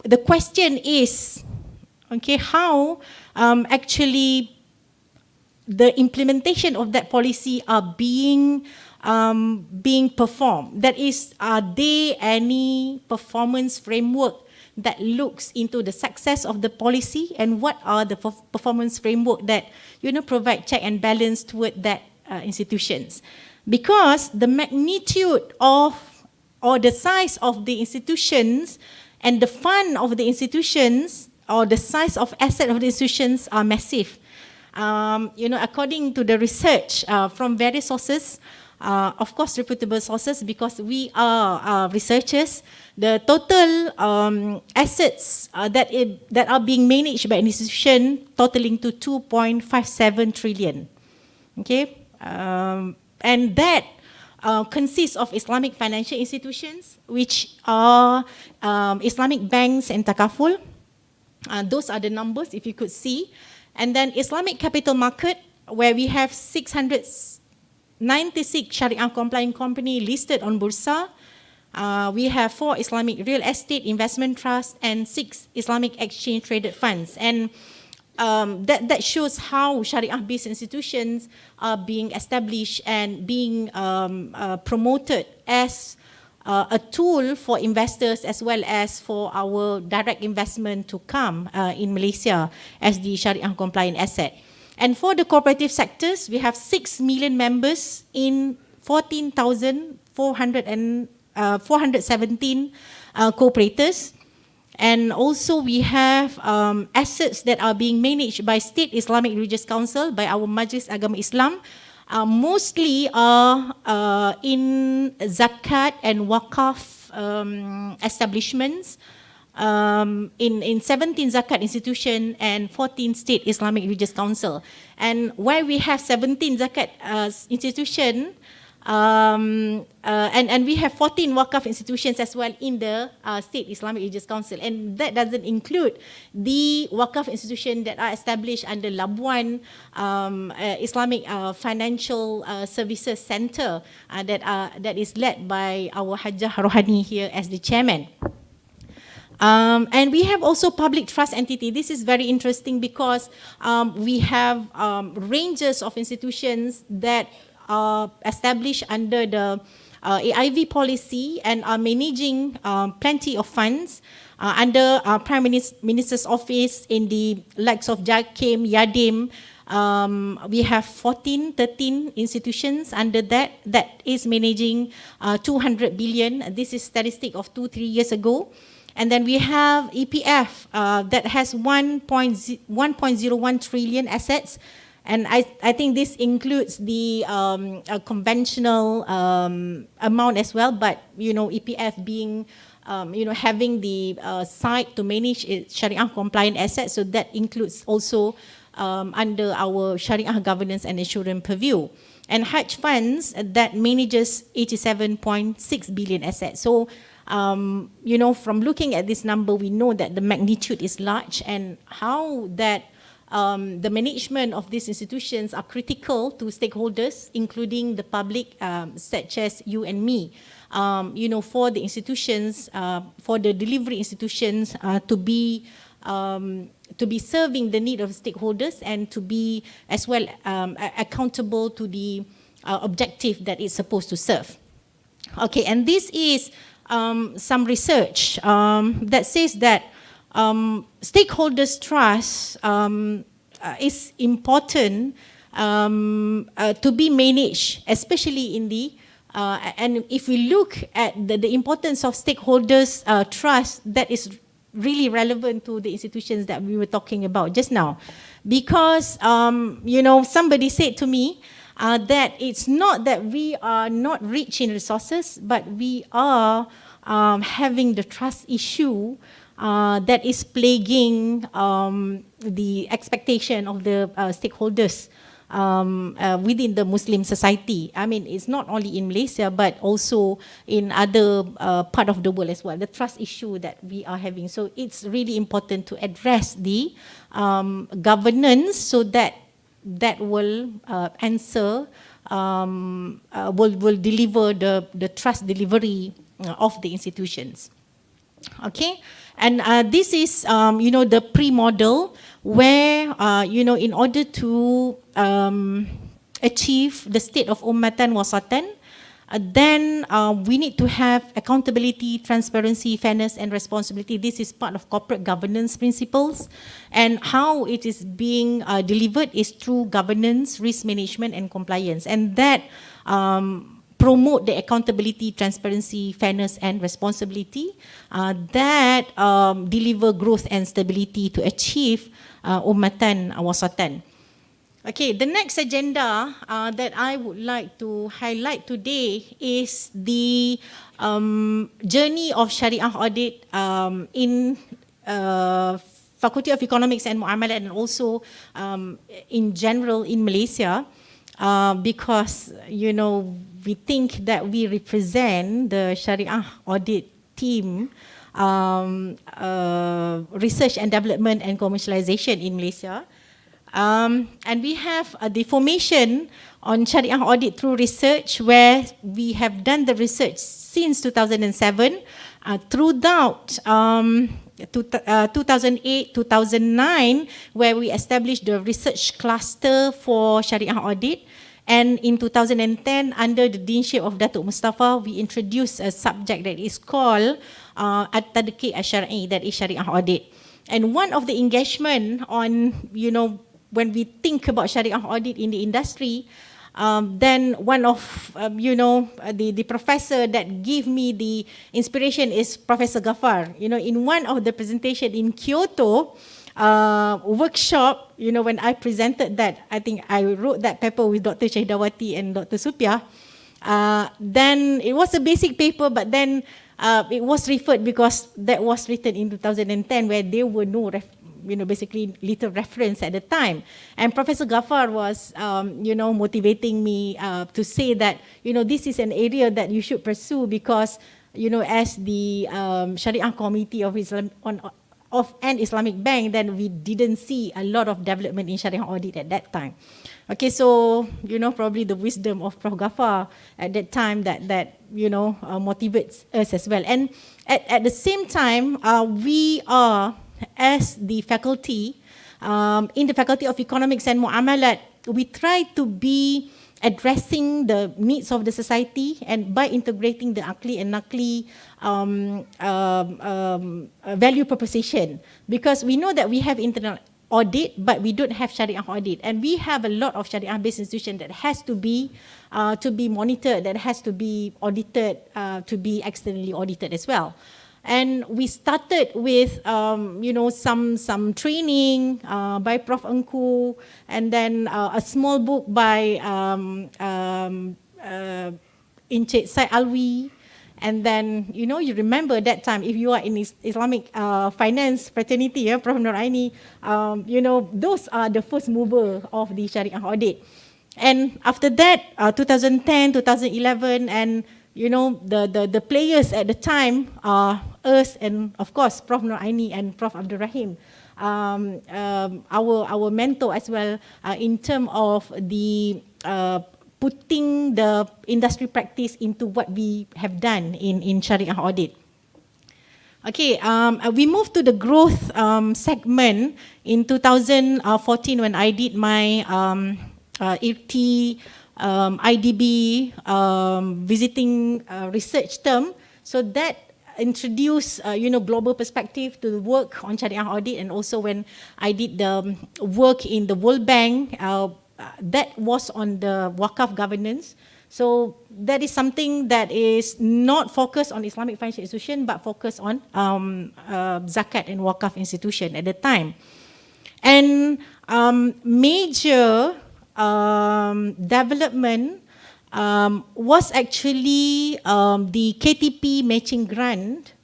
the question is, how actually the implementation of that policy are being performed? That is, are there any performance framework that looks into the success of the policy, and what are the performance framework that provide check and balance toward that institutions? Because the magnitude of or the size of the institutions and the fund of the institutions or the size of asset of the institutions are massive. According to the research from various sources, of course reputable sources, because we are researchers, the total assets that are being managed by an institution totaling to 2.57 trillion. Okay, and that consists of Islamic financial institutions, which are Islamic banks and takaful. Those are the numbers, if you could see. And then Islamic capital market, where we have 696 Shariah compliant company listed on Bursa. We have 4 Islamic real estate investment trusts and 6 Islamic exchange traded funds. And that shows how Shariah-based institutions are being established and being promoted as a tool for investors as well as for our direct investment to come in Malaysia as the Shariah compliant asset. And for the cooperative sectors, we have 6 million members in 417 cooperators. And also we have assets that are being managed by State Islamic Religious Council, by our Majlis Agama Islam, mostly are in zakat and wakaf establishments, in 17 zakat institution and 14 State Islamic Religious Council. And where we have 17 zakat institution, and we have 14 wakaf institutions as well in the State Islamic Religious Council, and that doesn't include the wakaf institution that are established under Labuan Islamic Financial Services Center that is led by our Hajjah Rohani here as the chairman. And we have also public trust entity. This is very interesting because we have ranges of institutions that are established under the AIV policy and are managing plenty of funds under Prime Minister's office in the likes of JAKIM, YADIM. We have 13 institutions under that is managing 200 billion. This is statistic of 2-3 years ago. And then we have EPF that has 1.01 trillion assets. And I think this includes the conventional amount as well, but EPF being having the site to manage its Shariah compliant assets, so that includes also under our Shariah governance and assurance purview. And hedge funds that manages 87.6 billion assets. So from looking at this number, we know that the magnitude is large, and how that the management of these institutions are critical to stakeholders, including the public, such as you and me. For the institutions, for the delivery institutions to be serving the need of stakeholders and to be as well accountable to the objective that it's supposed to serve. Okay, and this is some research that says that stakeholders' trust is important to be managed, especially in the and if we look at the importance of stakeholders' trust, that is really relevant to the institutions that we were talking about just now, because somebody said to me that it's not that we are not rich in resources, but we are having the trust issue that is plaguing the expectation of the stakeholders within the Muslim society. I mean, it's not only in Malaysia, but also in other part of the world as well, the trust issue that we are having. So it's really important to address the governance, so that will answer, will deliver the trust delivery of the institutions. Okay, and this is the pre-model where in order to achieve the state of ummatan wasatan, then we need to have accountability, transparency, fairness and responsibility. This is part of corporate governance principles, and how it is being delivered is through governance, risk management and compliance, and that promote the accountability, transparency, fairness and responsibility that deliver growth and stability to achieve ummatan wasatan. Okay, the next agenda that I would like to highlight today is the journey of Shariah audit in Fakulti of Economics and Muamalat, and also in general in Malaysia, because we think that we represent the Shariah audit team, research and development and commercialization in Malaysia. And we have the formation on Shariah audit through research, where we have done the research since 2007 throughout 2008, 2009, where we established the research cluster for Shariah audit. And in 2010, under the deanship of Datuk Mustafa, we introduced a subject that is called At-Tadqiq Asy-Syar'i, that is Syariah audit. And one of the engagement on, when we think about Syariah audit in the industry, then one of, the professor that gave me the inspiration is Professor Ghaffar. In one of the presentation in Kyoto, workshop, when I presented that, I think I wrote that paper with Dr. Shahidawati and Dr. Supia. Then it was a basic paper, but then it was referred because that was written in 2010, where there were no, basically little reference at the time. And Professor Ghaffar was, motivating me to say that, this is an area that you should pursue because, as the Shariah Committee of an Islamic bank, then we didn't see a lot of development in Shariah audit at that time. Okay, so, probably the wisdom of Prof. Ghaffar at that time that motivates us as well. And at the same time, we are, as the faculty, in the Faculty of Economics and Muamalat, we try to be addressing the needs of the society, and by integrating the Akli and Nakli value proposition, because we know that we have internal audit, but we don't have Syariah audit, and we have a lot of Syariah-based institutions that has to be monitored, that has to be audited, to be externally audited as well. And we started with, some training by Prof. Engku, and then a small book by Encik Syed Alwi. And then, you remember that time, if you are in Islamic finance fraternity, Prof. Nur Aini, those are the first mover of the Syariah audit. And after that, 2010, 2011, and the players at the time are us and of course Prof. Nur Aini and Prof. Abdul Rahim, our mentor as well, in terms of the putting the industry practice into what we have done in Syariah audit. Okay, we moved to the growth segment in 2014 when I did my IRT IDB visiting research term. So that introduced global perspective to the work on Syariah audit, and also when I did the work in the World Bank, that was on the Waqaf governance. So that is something that is not focused on Islamic financial institution, but focused on zakat and Waqaf institution at the time. And major development was actually the KTP matching grant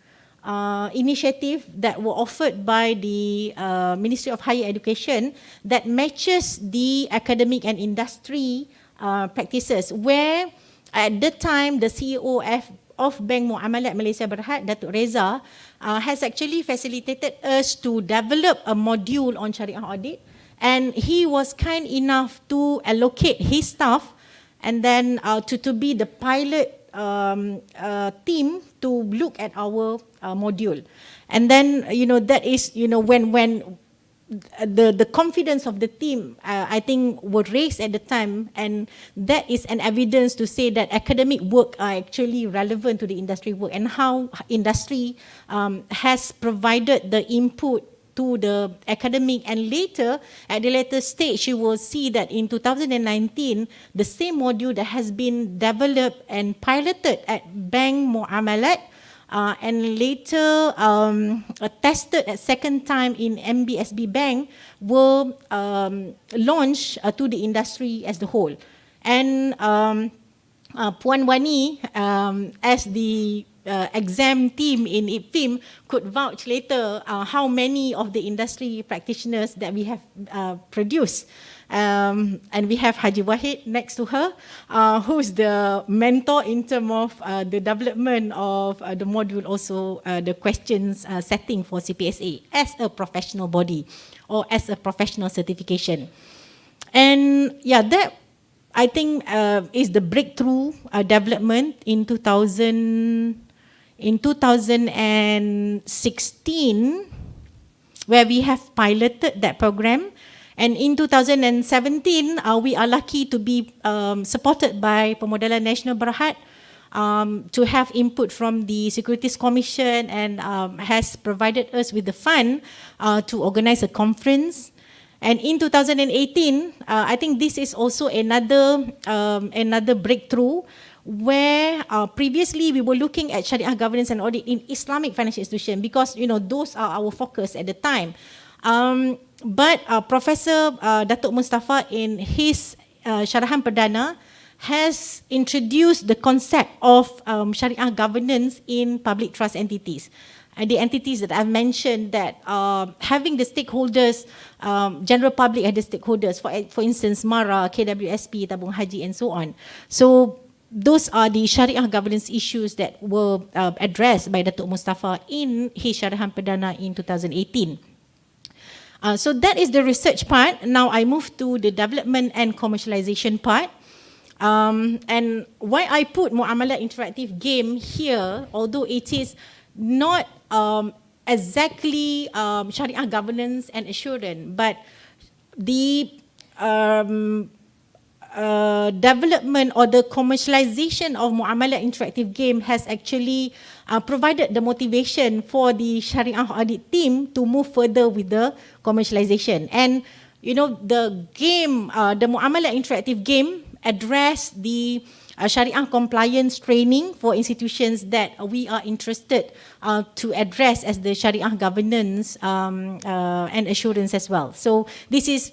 initiative that were offered by the Ministry of Higher Education that matches the academic and industry practices, where at the time the CEO of Bank Muamalat Malaysia Berhad, Datuk Reza, has actually facilitated us to develop a module on Syariah audit, and he was kind enough to allocate his staff and then to be the pilot team to look at our module. And then that is when the confidence of the team I think were raised at the time, and that is an evidence to say that academic work are actually relevant to the industry work, and how industry has provided the input to the academic. And later, at the later stage, you will see that in 2019, the same module that has been developed and piloted at Bank Muamalat and later tested a second time in MBSB Bank were launched to the industry as the whole. And Puan Wani, as the exam team in IPFIM, could vouch later how many of the industry practitioners that we have produced. And we have Haji Wahid next to her, who's the mentor in terms of the development of the module, also the questions setting for CPSA as a professional body or as a professional certification. And yeah, that I think is the breakthrough development in 2016, where we have piloted that program. And in 2017, we are lucky to be supported by Pemodalan Nasional Berhad to have input from the Securities Commission and has provided us with the fund to organize a conference. And in 2018, I think this is also another breakthrough where previously we were looking at Shariah governance and audit in Islamic financial institutions because those are our focus at the time. But Professor Datuk Mustafa in his Syarahan Perdana has introduced the concept of Shariah governance in public trust entities. And the entities that I've mentioned that having the stakeholders, general public as the stakeholders, for instance, MARA, KWSP, Tabung Haji and so on. So those are the Shariah governance issues that were addressed by Datuk Mustafa in his Syarahan Perdana in 2018. So that is the research part. Now I move to the development and commercialization part. And why I put Muamalah Interactive Game here, although it is not exactly Shariah governance and assurance, but the development or the commercialization of Muamalah Interactive Game has actually provided the motivation for the Shariah audit team to move further with the commercialization. And the game, the Muamalah Interactive Game address the Shariah compliance training for institutions that we are interested to address as the Shariah governance and assurance as well. So this is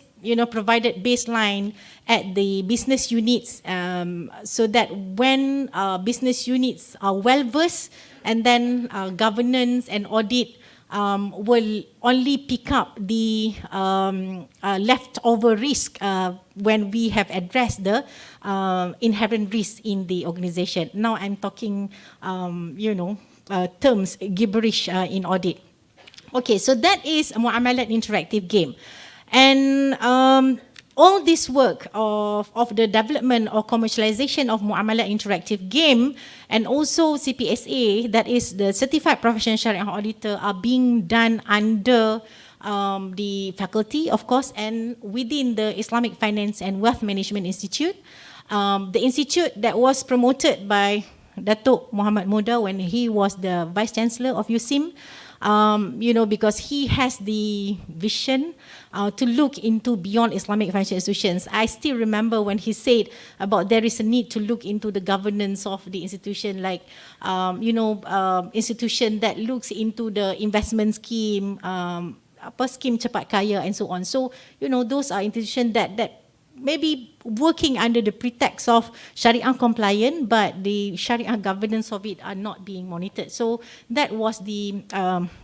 provided baseline at the business units so that when business units are well versed, and then governance and audit will only pick up the leftover risk when we have addressed the inherent risk in the organization. Now I'm talking, terms gibberish in audit. Okay, so that is Muamalah Interactive Game. And all this work of the development or commercialization of Muamalah Interactive Game and also CPSA, that is the Certified Professional Shariah Auditor, are being done under the faculty, of course, and within the Islamic Finance and Wealth Management Institute. The institute that was promoted by Datuk Muhammad Moda when he was the Vice Chancellor of USIM, because he has the vision to look into beyond Islamic financial institutions. I still remember when he said about there is a need to look into the governance of the institution, like, institution that looks into the investment scheme, scheme Cepat Kaya and so on. So, those are institutions that maybe working under the pretext of Shariah compliant, but the Shariah governance of it are not being monitored. So that was the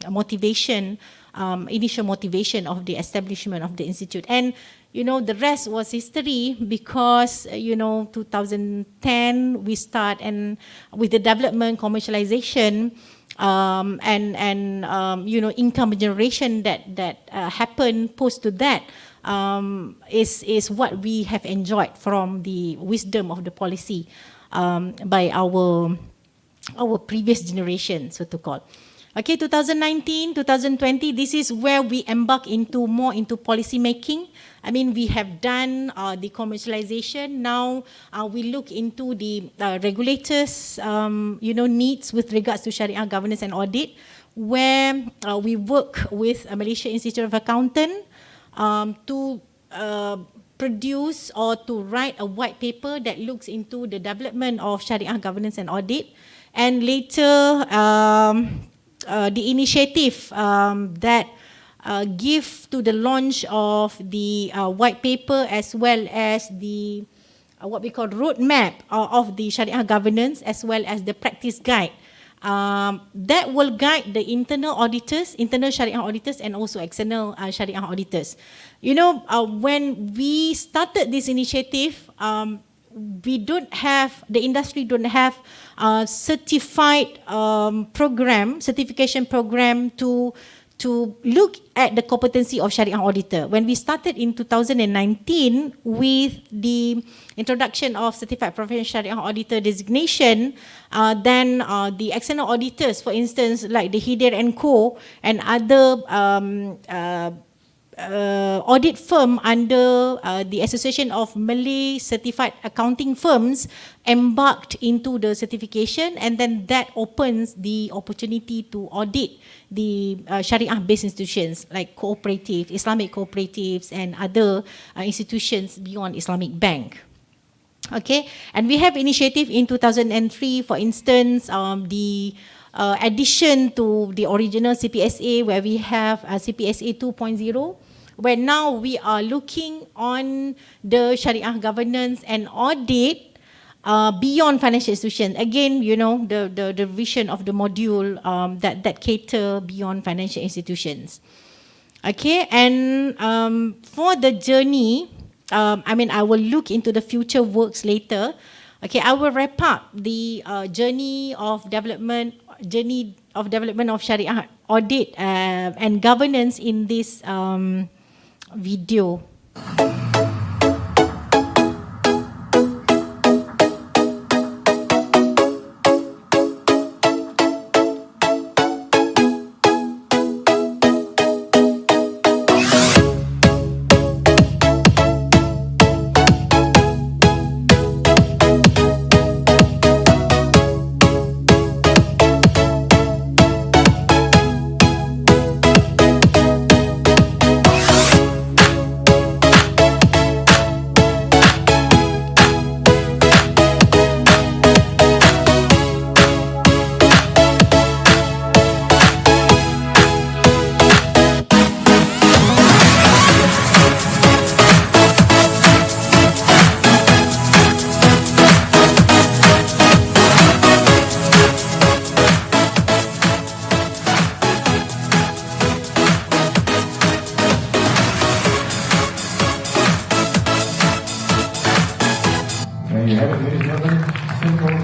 motivation, initial motivation of the establishment of the institute. And the rest was history because 2010 we start and with the development, commercialization, and income generation that happened post to that. Is what we have enjoyed from the wisdom of the policy by our previous generation, so to call. Okay, 2019, 2020, this is where we embark more into policy making. I mean, we have done the commercialization. Now we look into the regulators' needs with regards to Shariah governance and audit, where we work with Malaysia Institute of Accountants to produce or to write a white paper that looks into the development of Shariah governance and audit, and later the initiative that give to the launch of the white paper as well as the what we call roadmap of the Shariah governance as well as the practice guide. That will guide the internal auditors, internal Shariah auditors, and also external Shariah auditors. When we started this initiative, we don't have, the industry don't have certified certification program to look at the competency of Shariah auditor. When we started in 2019 with the introduction of Certified Professional Shariah Auditor designation, then the external auditors, for instance, like the Hidir & Co. and other audit firm under the Association of Malay Certified Accounting Firms embarked into the certification, and then that opens the opportunity to audit the Shariah-based institutions like cooperative, Islamic cooperatives and other institutions beyond Islamic Bank. Okay, and we have initiative in 2003, for instance, the addition to the original CPSA, where we have CPSA 2.0, where now we are looking on the Shariah governance and audit beyond financial institutions. Again, you know, the vision of the module that cater beyond financial institutions. Okay, and for the journey, I mean, I will look into the future works later. Okay, I will wrap up the journey of development of Shariah audit and governance in this video. There you have it, ladies and gentlemen. Simple,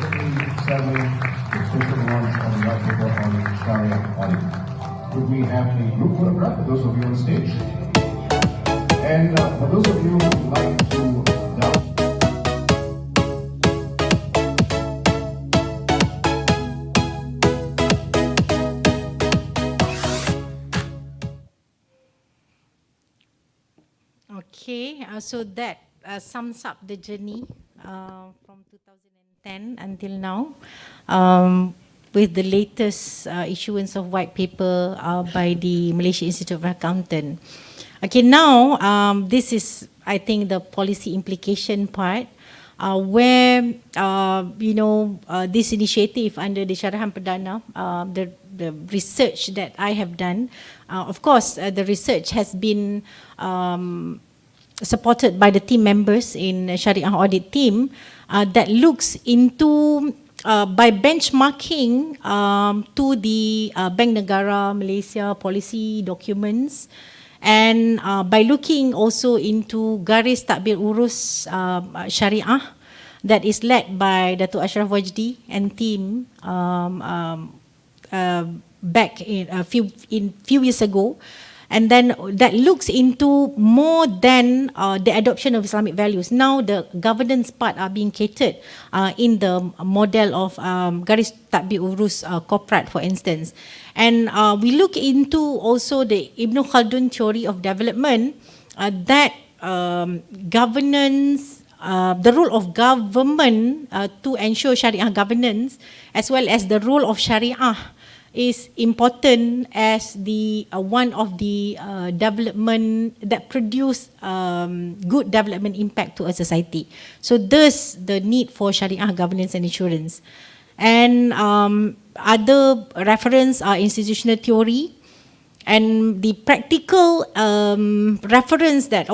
sadly, the official launch of the article on Shariah audit. Could we have a group photograph for those of you on stage? And for those of you who would like to download. Okay, so that sums up the journey from 2010 until now, with the latest issuance of white paper by the Malaysia Institute of Accountant. Okay, now this is, I think, the policy implication part, where this initiative under the Syarahan Perdana, the research that I have done, of course, the research has been supported by the team members in Shariah audit team that looks into by benchmarking to the Bank Negara Malaysia policy documents, and by looking also into Garis Takbir Urus Syariah that is led by Datuk Ashraf Wajdi and team back in a few years ago. And then that looks into more than the adoption of Islamic values. Now the governance part are being catered in the model of Garis Takbir Urus Corporate, for instance. And we look into also the Ibn Khaldun theory of development, that governance, the role of government to ensure Shariah governance, as well as the role of Shariah, is important as the one of the development that produce good development impact to a society. So thus the need for Shariah governance and insurance. And other reference are institutional theory, and the practical reference that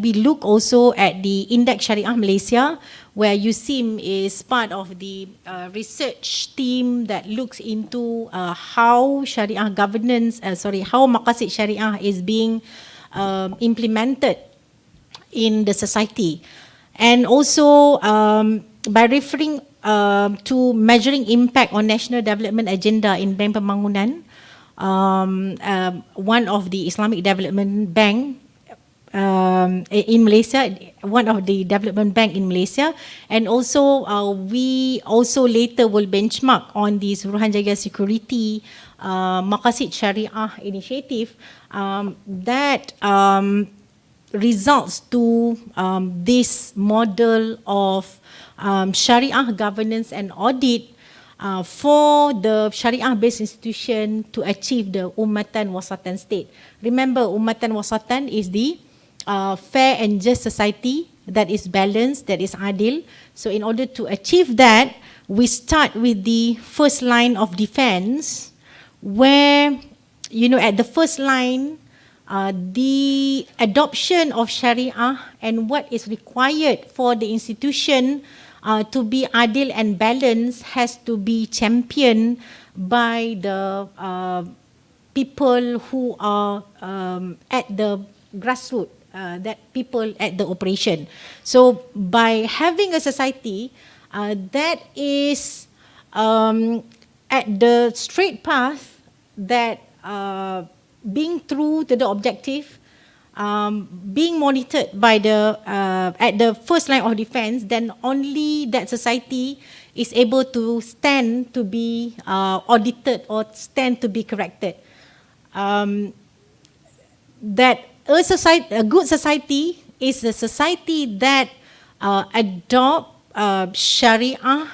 we look also at the Index Shariah Malaysia, where USIM is part of the research team that looks into how Shariah governance, how Maqasid Shariah is being implemented in the society. And also by referring to measuring impact on national development agenda in Bank Pembangunan, one of the Islamic Development Bank in Malaysia, one of the development bank in Malaysia, and also we also later will benchmark on the Suruhanjaya Security Maqasid Syariah initiative that results to this model of Syariah governance and audit for the Syariah-based institution to achieve the Ummatan Wasatan state. Remember, Ummatan Wasatan is the fair and just society that is balanced, that is adil. So in order to achieve that, we start with the first line of defense, where, at the first line, the adoption of Shariah and what is required for the institution to be adil and balanced has to be championed by the people who are at the grassroots, that people at the operation. So by having a society that is at the straight path, that being true to the objective, being monitored by the at the first line of defense, then only that society is able to stand to be audited or stand to be corrected. That a good society is a society that adopt Shariah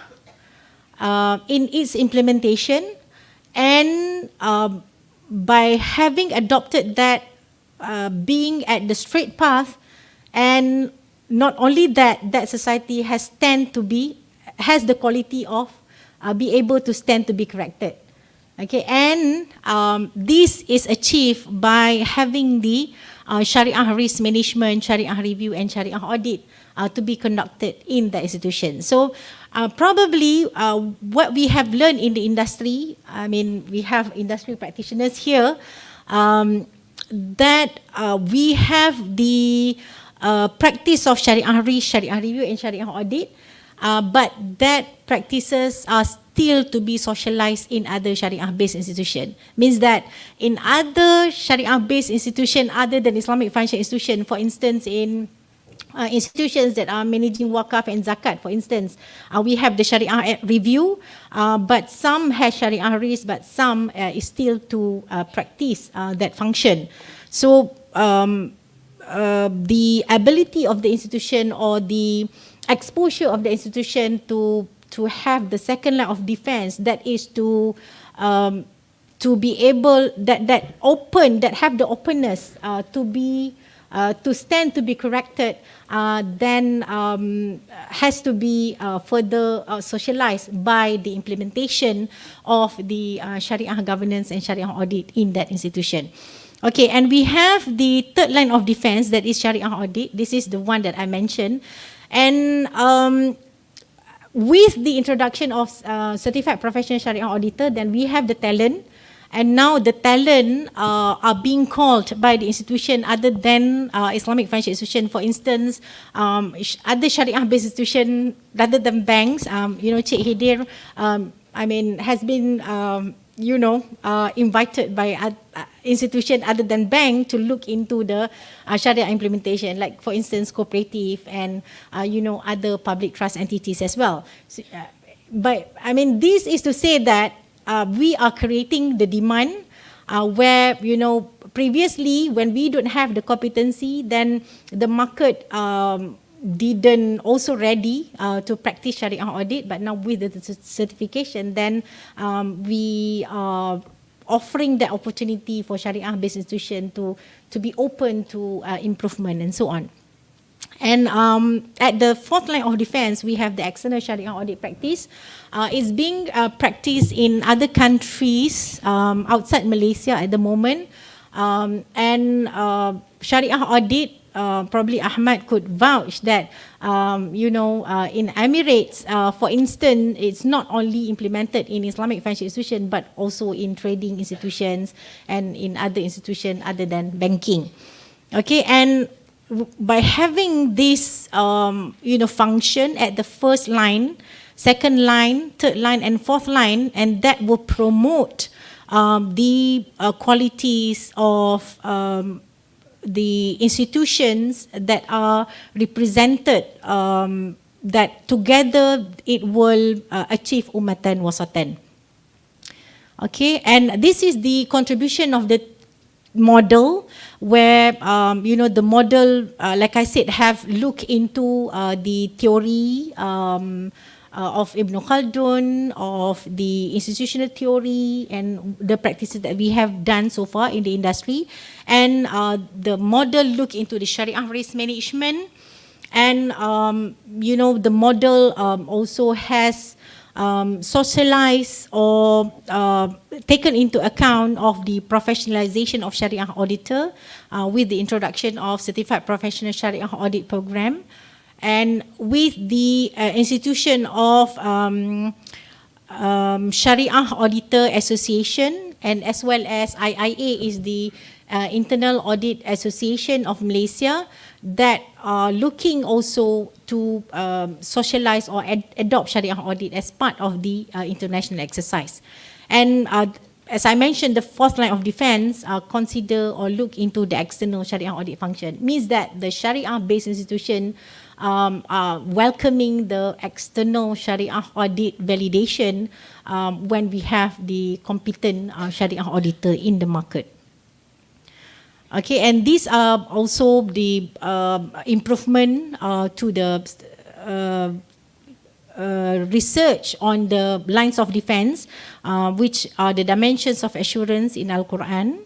in its implementation, and by having adopted that, being at the straight path, and not only that, that society has the quality of be able to stand to be corrected. Okay, and this is achieved by having the Shariah risk management, Shariah review, and Shariah audit to be conducted in the institution. So probably what we have learned in the industry, we have industry practitioners here, that we have the practice of Shariah risk, Shariah review, and Shariah audit, but that practices are still to be socialized in other Shariah-based institutions. Means that in other Shariah-based institutions other than Islamic financial institution, for instance, in institutions that are managing wakaf and zakat, for instance, we have the Shariah review, but some has Shariah risk, but some is still to practice that function. So the ability of the institution or the exposure of the institution to have the second line of defense, that is to be able that have the openness to stand to be corrected, then has to be further socialized by the implementation of the Shariah governance and Shariah audit in that institution. Okay, and we have the third line of defense, that is Shariah audit. This is the one that I mentioned. And with the introduction of certified professional Shariah auditor, then we have the talent, and now the talent are being called by the institution other than Islamic financial institution. For instance, other Shariah-based institution rather than banks, Cik Hidir, has been invited by institution other than bank to look into the Sharia implementation, like for instance cooperative and other public trust entities as well. So, but this is to say that we are creating the demand where previously when we don't have the competency, then the market didn't also ready to practice Sharia audit, but now with the certification, then we are offering the opportunity for Sharia-based institution to be open to improvement and so on. And at the fourth line of defense, we have the external Sharia audit practice. It's being practiced in other countries outside Malaysia at the moment. And Sharia audit, probably Ahmad could vouch that, in Emirates, for instance, it's not only implemented in Islamic financial institutions, but also in trading institutions and in other institutions other than banking. Okay, and by having this, function at the first line, second line, third line, and fourth line, and that will promote the qualities of the institutions that are represented, that together it will achieve Ummatan Wasatan. Okay, and this is the contribution of the model where the model, like I said, have looked into the theory of Ibn Khaldun, of the institutional theory and the practices that we have done so far in the industry, and the model look into the Sharia risk management, and the model also has socialized or taken into account of the professionalization of Sharia auditor with the introduction of Certified Professional Sharia Audit Program, and with the institution of Sharia Auditor Association, and as well as IIA is the Internal Audit Association of Malaysia, that are looking also to socialize or adopt Sharia audit as part of the international exercise. And as I mentioned, the fourth line of defense consider or look into the external Sharia audit function. Means that the Sharia-based institution are welcoming the external Sharia audit validation when we have the competent Sharia auditor in the market. Okay, and these are also the improvement to the research on the lines of defense, which are the dimensions of assurance in Al-Quran.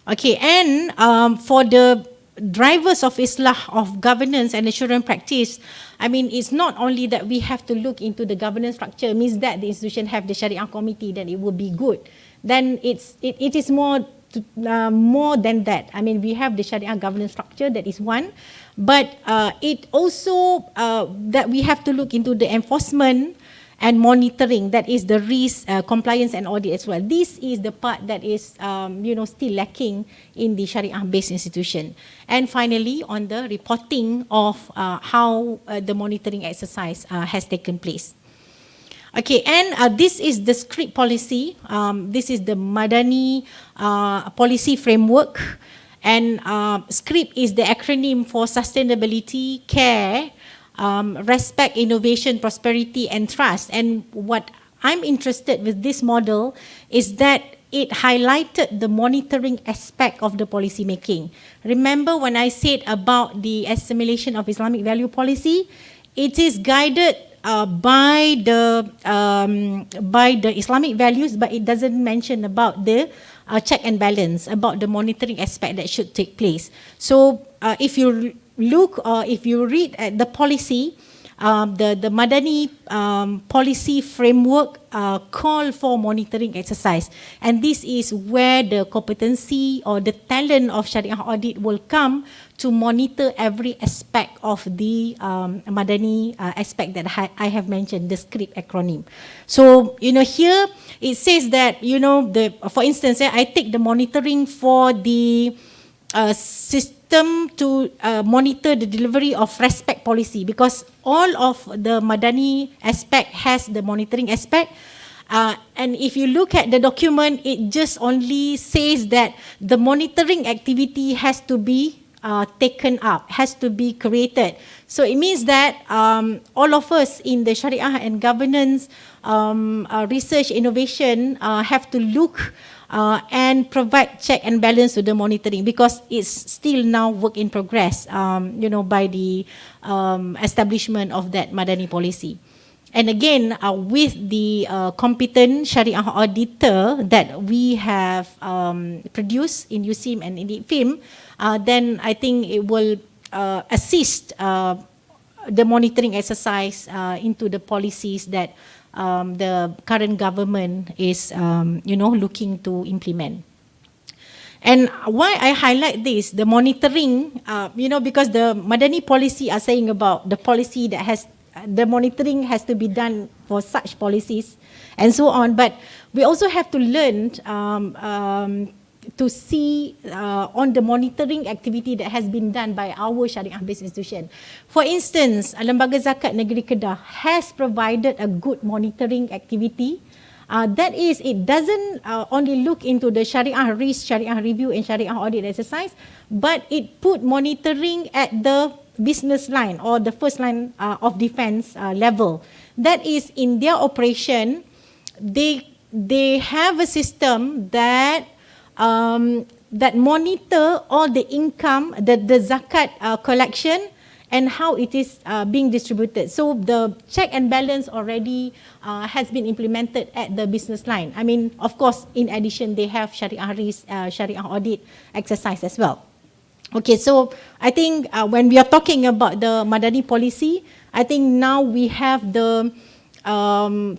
Okay, and for the drivers of Islah of governance and assurance practice, I mean, it's not only that we have to look into the governance structure, means that the institution have the Sharia committee, then it will be good. Then it is more than that. I mean, we have the Sharia governance structure, that is one, but it also that we have to look into the enforcement and monitoring, that is the risk, compliance and audit as well. This is the part that is still lacking in the Sharia-based institution. And finally, on the reporting of how the monitoring exercise has taken place. Okay, and this is the script policy. This is the Madani policy framework, and script is the acronym for sustainability, care, respect, innovation, prosperity, and trust. And what I'm interested with this model is that it highlighted the monitoring aspect of the policy making. Remember when I said about the assimilation of Islamic value policy, it is guided by the Islamic values, but it doesn't mention about the check and balance, about the monitoring aspect that should take place. So if you look, if you read at the policy, the Madani policy framework call for monitoring exercise, and this is where the competency or the talent of Sharia audit will come to monitor every aspect of the Madani aspect that I have mentioned, the script acronym. So here it says that for instance, I take the monitoring for the system to monitor the delivery of respect policy, because all of the Madani aspect has the monitoring aspect. And if you look at the document, it just only says that the monitoring activity has to be taken up, has to be created. So it means that all of us in the Sharia and governance research innovation have to look and provide check and balance to the monitoring, because it's still now work in progress, by the establishment of that Madani policy. And again, with the competent Sharia auditor that we have produced in USIM and in IFIM, then I think it will assist the monitoring exercise into the policies that the current government is, looking to implement. And why I highlight this, the monitoring, because the Madani policy are saying about the policy that has, the monitoring has to be done for such policies and so on. But we also have to learn to see on the monitoring activity that has been done by our Sharia-based institution. For instance, Lembaga Zakat Negeri Kedah has provided a good monitoring activity. That is, it doesn't only look into the Sharia risk, Sharia review and Sharia audit exercise, but it put monitoring at the business line or the first line of defense level. That is, in their operation, they they have a system that that monitor all the income, the zakat collection, and how it is being distributed. So the check and balance already has been implemented at the business line. I mean, of course, in addition, they have Shariah risk, Shariah audit exercise as well. Okay, so I think when we are talking about the Madani policy, I think now we have the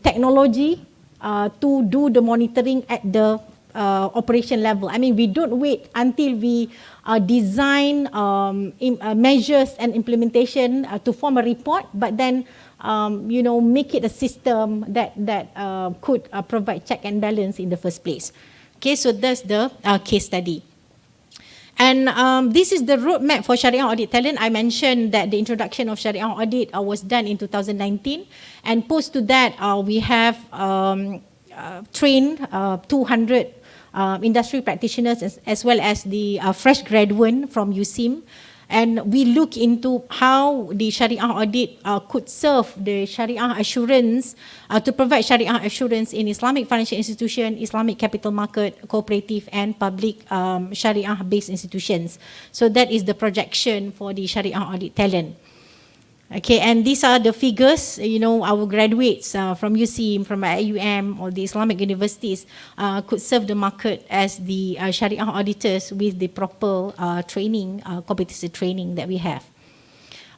technology to do the monitoring at the operation level. I mean, we don't wait until we design measures and implementation to form a report, but then make it a system that could provide check and balance in the first place. Okay, so that's the case study. And this is the roadmap for Shariah audit talent. I mentioned that the introduction of Shariah audit was done in 2019, and post to that we have trained 200 industry practitioners as well as the fresh graduate from USIM, and we look into how the Shariah audit could serve the Shariah assurance to provide Shariah assurance in Islamic financial institution, Islamic capital market, cooperative and public Shariah-based institutions. So that is the projection for the Shariah audit talent. Okay, and these are the figures, our graduates from USIM, from IUM or the Islamic universities could serve the market as the Shariah auditors with the proper training, competency training that we have.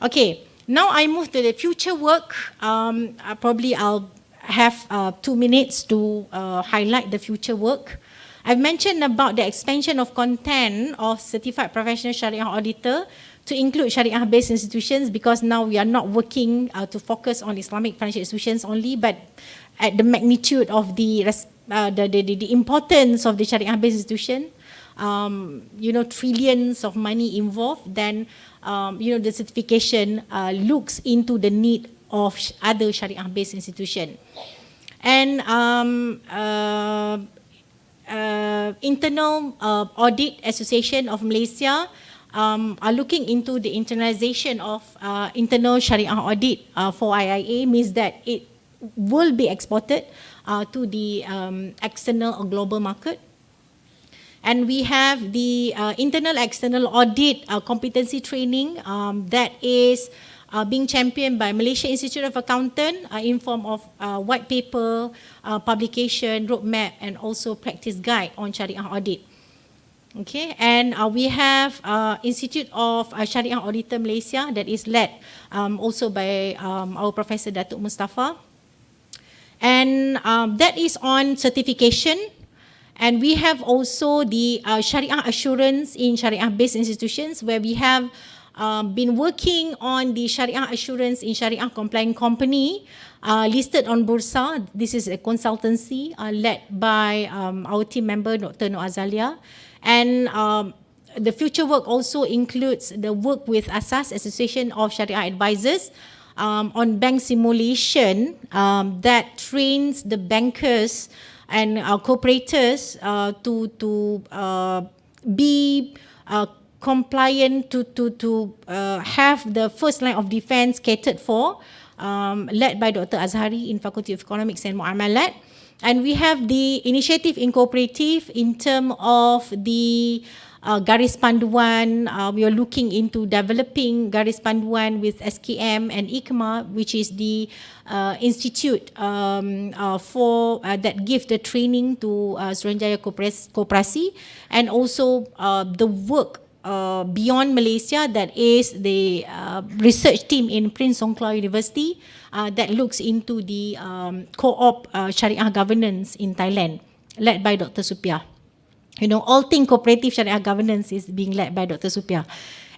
Okay, now I move to the future work. Probably I'll have 2 minutes to highlight the future work. I've mentioned about the expansion of content of Certified Professional Shariah Auditor to include Shariah-based institutions, because now we are not working to focus on Islamic financial institutions only, but at the magnitude of the importance of the Shariah-based institution, trillions of money involved, then the certification looks into the need of other Shariah-based institution. And Internal Audit Association of Malaysia are looking into the internalization of internal Shariah audit for IIA, means that it will be exported to the external or global market. And we have the internal external audit competency training that is being championed by Malaysia Institute of Accountant in form of white paper, publication, roadmap, and also practice guide on Shariah audit. Okay, and we have Institute of Shariah Auditor Malaysia that is led also by our Professor Datuk Mustafa, and that is on certification. And we have also the Shariah Assurance in Shariah-based institutions, where we have been working on the Shariah Assurance in Shariah Compliant Company listed on Bursa. This is a consultancy led by our team member Dr. Nur Azalia. And the future work also includes the work with ASAS, Association of Shariah Advisors, on bank simulation that trains the bankers and cooperators to be compliant, to have the first line of defense catered for, led by Dr. Azhari in Fakulti of Economics and Muamalat. And we have the initiative in cooperative in terms of the Garis Panduan. We are looking into developing Garis Panduan with SKM and IKMA, which is the institute for that give the training to Suruhanjaya Koperasi, and also the work beyond Malaysia, that is the research team in Prince Songkhla University that looks into the co-op Shariah governance in Thailand, led by Dr. Supia. All things cooperative Shariah governance is being led by Dr. Supia.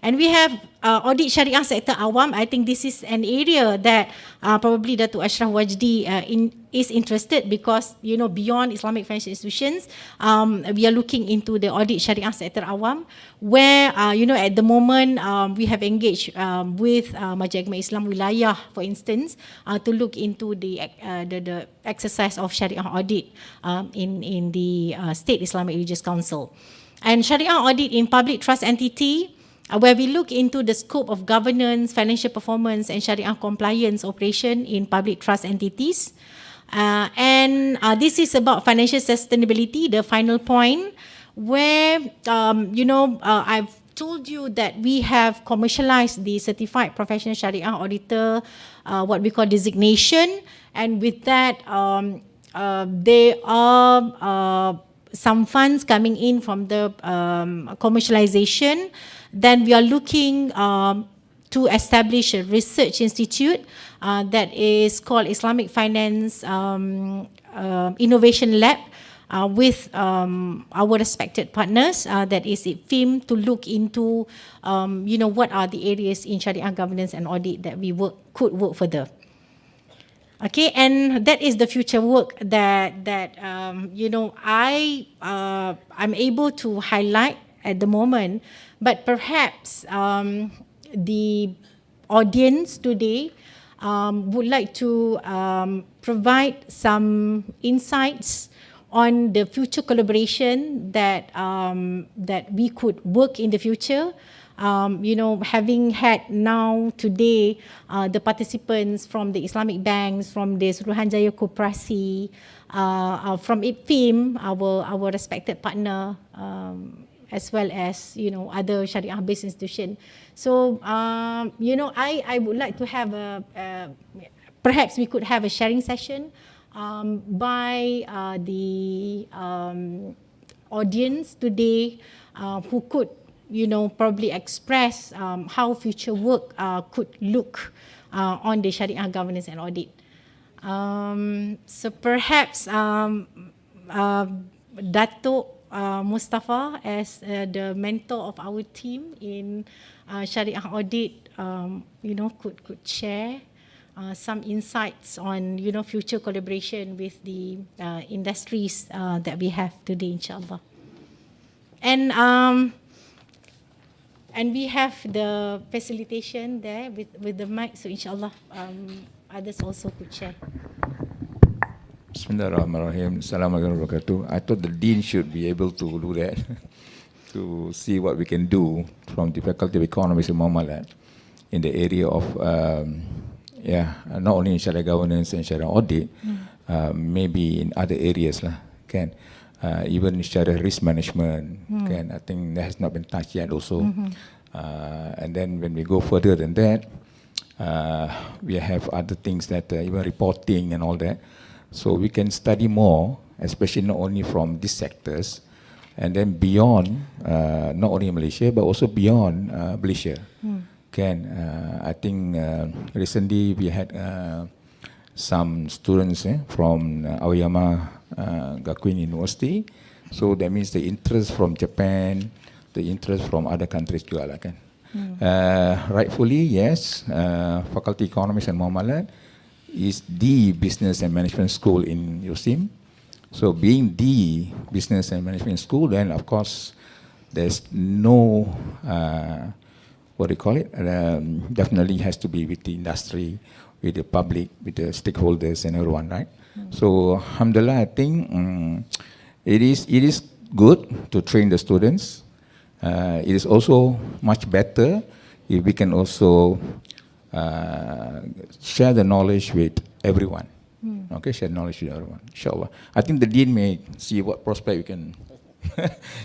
And we have audit Shariah sector awam. I think this is an area that probably Datuk Ashraf Wajdi is interested, because beyond Islamic financial institutions, we are looking into the audit Shariah sector awam, where at the moment we have engaged with Majlis Islam Wilayah, for instance, to look into the exercise of Shariah audit in the State Islamic Religious Council, and Shariah audit in public trust entity, where we look into the scope of governance, financial performance, and Shariah compliance operation in public trust entities. And this is about financial sustainability, the final point, where, I've told you that we have commercialized the Certified Professional Shariah Auditor, what we call designation, and with that, there are some funds coming in from the commercialization. Then we are looking to establish a research institute that is called Islamic Finance Innovation Lab with our respected partners, that is IFIM, to look into what are the areas in Sharia governance and audit that we could work further. Okay, and that is the future work that I'm able to highlight at the moment. But perhaps the audience today would like to provide some insights on the future collaboration that we could work in the future. Having had now today the participants from the Islamic banks, from the Suruhanjaya Koperasi, from IPFIM, our respected partner, as well as other Sharia-based institutions. So I would like to have perhaps we could have a sharing session by the audience today, who could probably express how future work could look on the Sharia governance and audit. So perhaps Dato Mustafa, as the mentor of our team in Sharia audit, could share some insights on future collaboration with the industries that we have today, inshallah. And we have the facilitation there with the mic, so inshallah others also could share. Bismillahirrahmanirrahim. Assalamualaikum warahmatullahi wabarakatuh. I thought the dean should be able to do that, to see what we can do from the Faculty of Economics and Muamalat in the area of, not only in Sharia governance and Sharia audit, maybe in other areas lah, kan. Even Sharia risk management, kan. I think that has not been touched yet also. And then when we go further than that, we have other things that even reporting and all that. So we can study more, especially not only from these sectors, and then beyond, not only Malaysia, but also beyond Malaysia. I think recently we had some students from Aoyama Gakuin University. So that means the interest from Japan, the interest from other countries juga lah, kan. Rightfully, yes, Faculty Economics and Muamalat is the business and management school in USIM. So being the business and management school, then of course there's no, definitely has to be with the industry, with the public, with the stakeholders and everyone, right? So alhamdulillah, I think it is good to train the students. It is also much better if we can also share the knowledge with everyone. Okay, share knowledge with everyone, inshallah. I think the dean may see what prospect we can,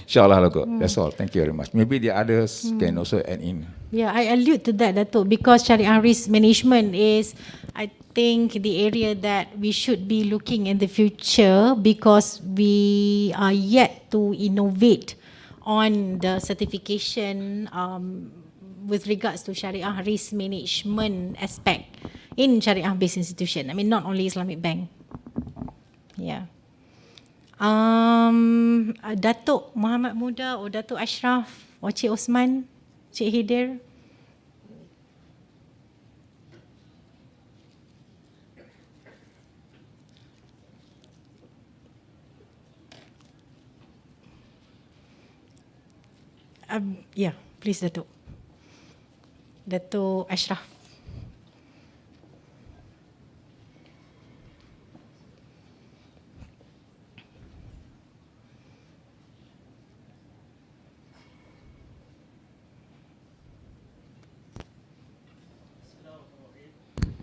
inshallah. That's all. Thank you very much. Maybe the others can also add in. Yeah, I allude to that, Dato', because Sharia risk management is, I think, the area that we should be looking in the future, because we are yet to innovate on the certification with regards to Sharia risk management aspect in Sharia-based institution. I mean, not only Islamic Bank. Yeah. Datuk Muhammad Muda or Datuk Ashraf or Cik Osman, Cik Hidir. Yeah, please, Datuk. Datuk Ashraf.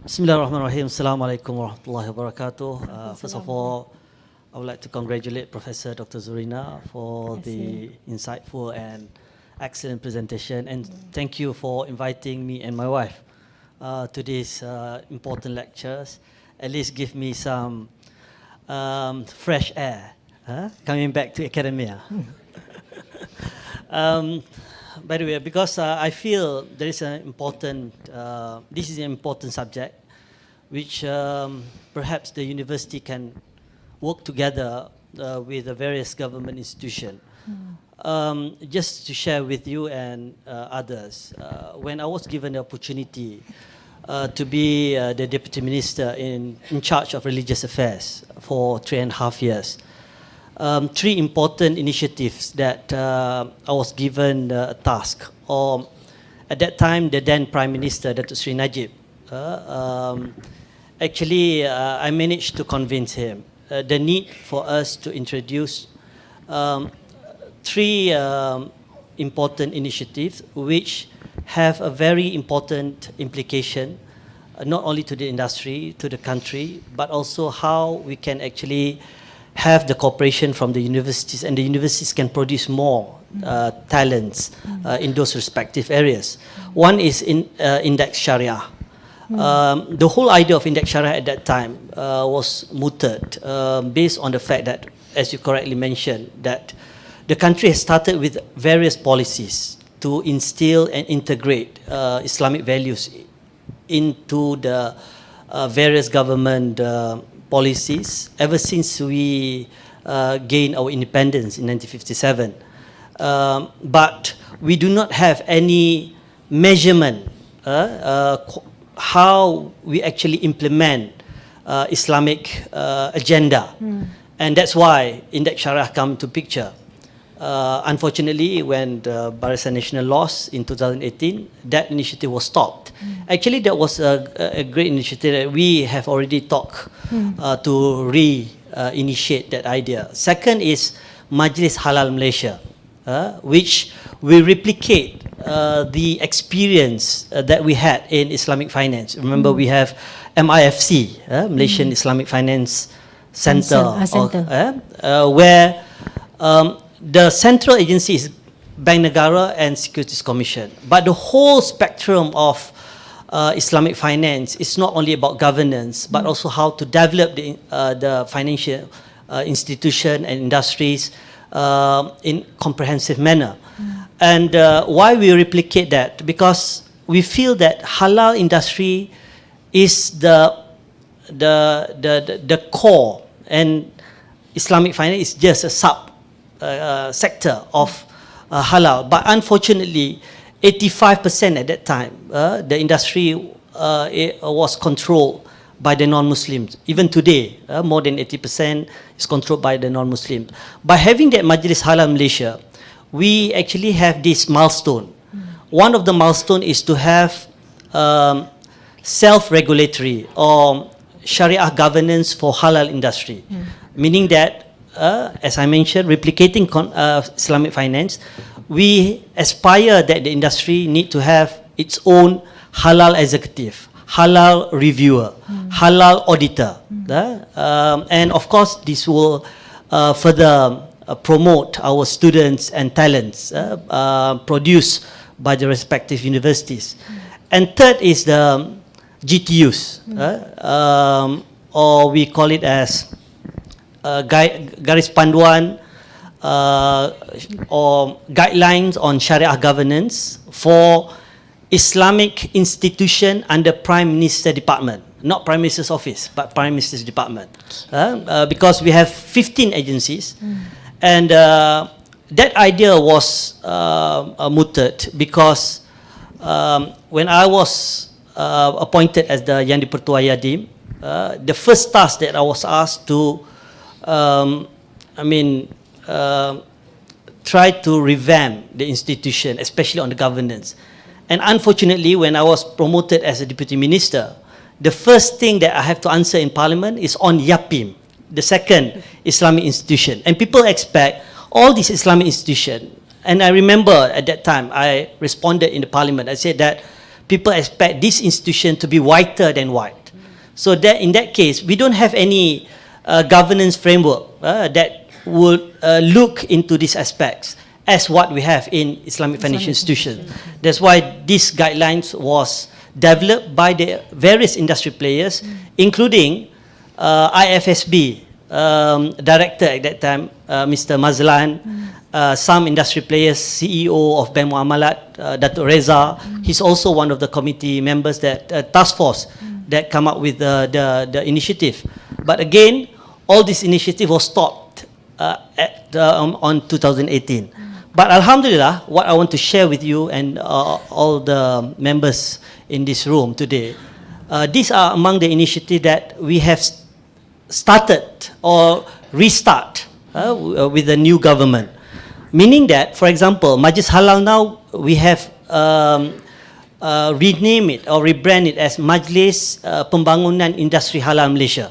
Bismillahirrahmanirrahim. Assalamualaikum warahmatullahi wabarakatuh. First of all, I would like to congratulate Professor Dr. Zurina for the insightful and excellent presentation, and thank you for inviting me and my wife to these important lectures. At least give me some fresh air coming back to academia. By the way, because I feel there is an important, this is an important subject, which perhaps the university can work together with the various government institutions. Just to share with you and others, when I was given the opportunity to be the Deputy Minister in charge of religious affairs for 3.5 years, three important initiatives that I was given a task. At that time, the then Prime Minister, Datuk Sri Najib, actually I managed to convince him the need for us to introduce three important initiatives which have a very important implication, not only to the industry, to the country, but also how we can actually have the cooperation from the universities, and the universities can produce more talents in those respective areas. One is Index Syariah. The whole idea of Index Syariah at that time was mooted based on the fact that, as you correctly mentioned, that the country has started with various policies to instill and integrate Islamic values into the various government policies ever since we gained our independence in 1957. But we do not have any measurement how we actually implement Islamic agenda. And that's why Index Syariah come to picture. Unfortunately, when the Barisan Nasional lost in 2018, that initiative was stopped. Actually, that was a great initiative that we have already talked to re-initiate that idea. Second is Majlis Halal Malaysia, which will replicate the experience that we had in Islamic finance. Remember, we have MIFC, Malaysian Islamic Finance Center, where the central agency is Bank Negara and Securities Commission. But the whole spectrum of Islamic finance is not only about governance, but also how to develop the financial institution and industries in comprehensive manner. And why we replicate that? Because we feel that halal industry is the core, and Islamic finance is just a sub sector of halal. But unfortunately, 85% at that time, the industry was controlled by the non-Muslims. Even today, more than 80% is controlled by the non-Muslims. By having that Majlis Halal Malaysia, we actually have this milestone. One of the milestones is to have self-regulatory or Sharia governance for halal industry, meaning that, as I mentioned, replicating Islamic finance, we aspire that the industry need to have its own halal executive, halal reviewer, halal auditor. And of course, this will further promote our students and talents produced by the respective universities. And third is the GTUs, or we call it as garis panduan or guidelines on Sharia governance for Islamic institution under Prime Minister Department, not Prime Minister's Office, but Prime Minister's Department, because we have 15 agencies, and that idea was mooted because when I was appointed as the Yang di-Pertua Yadim, the first task that I was asked to try to revamp the institution, especially on the governance. And unfortunately, when I was promoted as a deputy minister, the first thing that I have to answer in Parliament is on YAPIM, the second Islamic institution. And people expect all these Islamic institutions, and I remember at that time I responded in the Parliament, I said that people expect this institution to be whiter than white. So that in that case, we don't have any governance framework that would look into these aspects as what we have in Islamic financial institutions. That's why these guidelines was developed by the various industry players, including IFSB director at that time, Mr. Mazlan, some industry players, CEO of Bank Muamalat, Datuk Reza. He's also one of the committee members that task force that come up with the initiative. But again, all this initiative was stopped on 2018. But Alhamdulillah, what I want to share with you and all the members in this room today, these are among the initiatives that we have started or restart with the new government. Meaning that, for example, Majlis Halal now, we have rename it or rebrand it as Majlis Pembangunan Industri Halal Malaysia.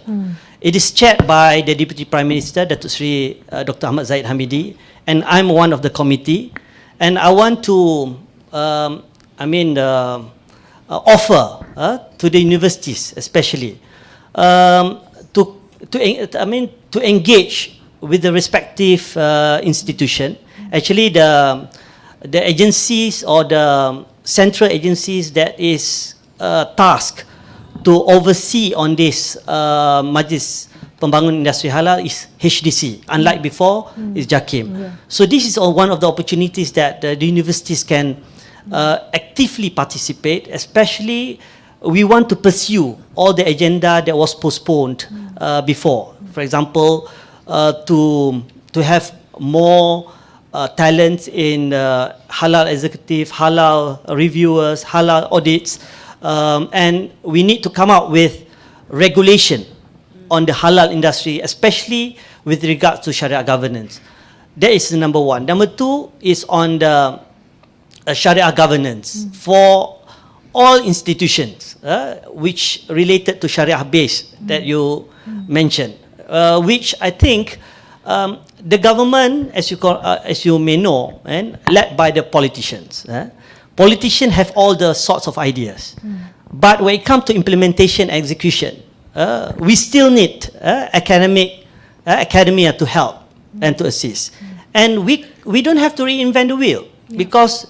It is chaired by the Deputy Prime Minister, Datuk Seri Dr. Ahmad Zahid Hamidi, and I'm one of the committee. And I want to, offer to the universities, especially, to engage with the respective institution. Actually, the agencies or the central agencies that is tasked to oversee on this Majlis Pembangunan Industri Halal is HDC. Unlike before, is JAKIM. So this is one of the opportunities that the universities can actively participate, especially we want to pursue all the agenda that was postponed before. For example, to have more talents in halal executive, halal reviewers, halal audits, and we need to come up with regulation on the halal industry, especially with regards to Sharia governance. That is the number one. Number two is on the Sharia governance for all institutions which related to Sharia base that you mentioned, which I think the government, as you may know, and led by the politicians. Politicians have all the sorts of ideas, but when it comes to implementation, execution, we still need academia to help and to assist. And we don't have to reinvent the wheel because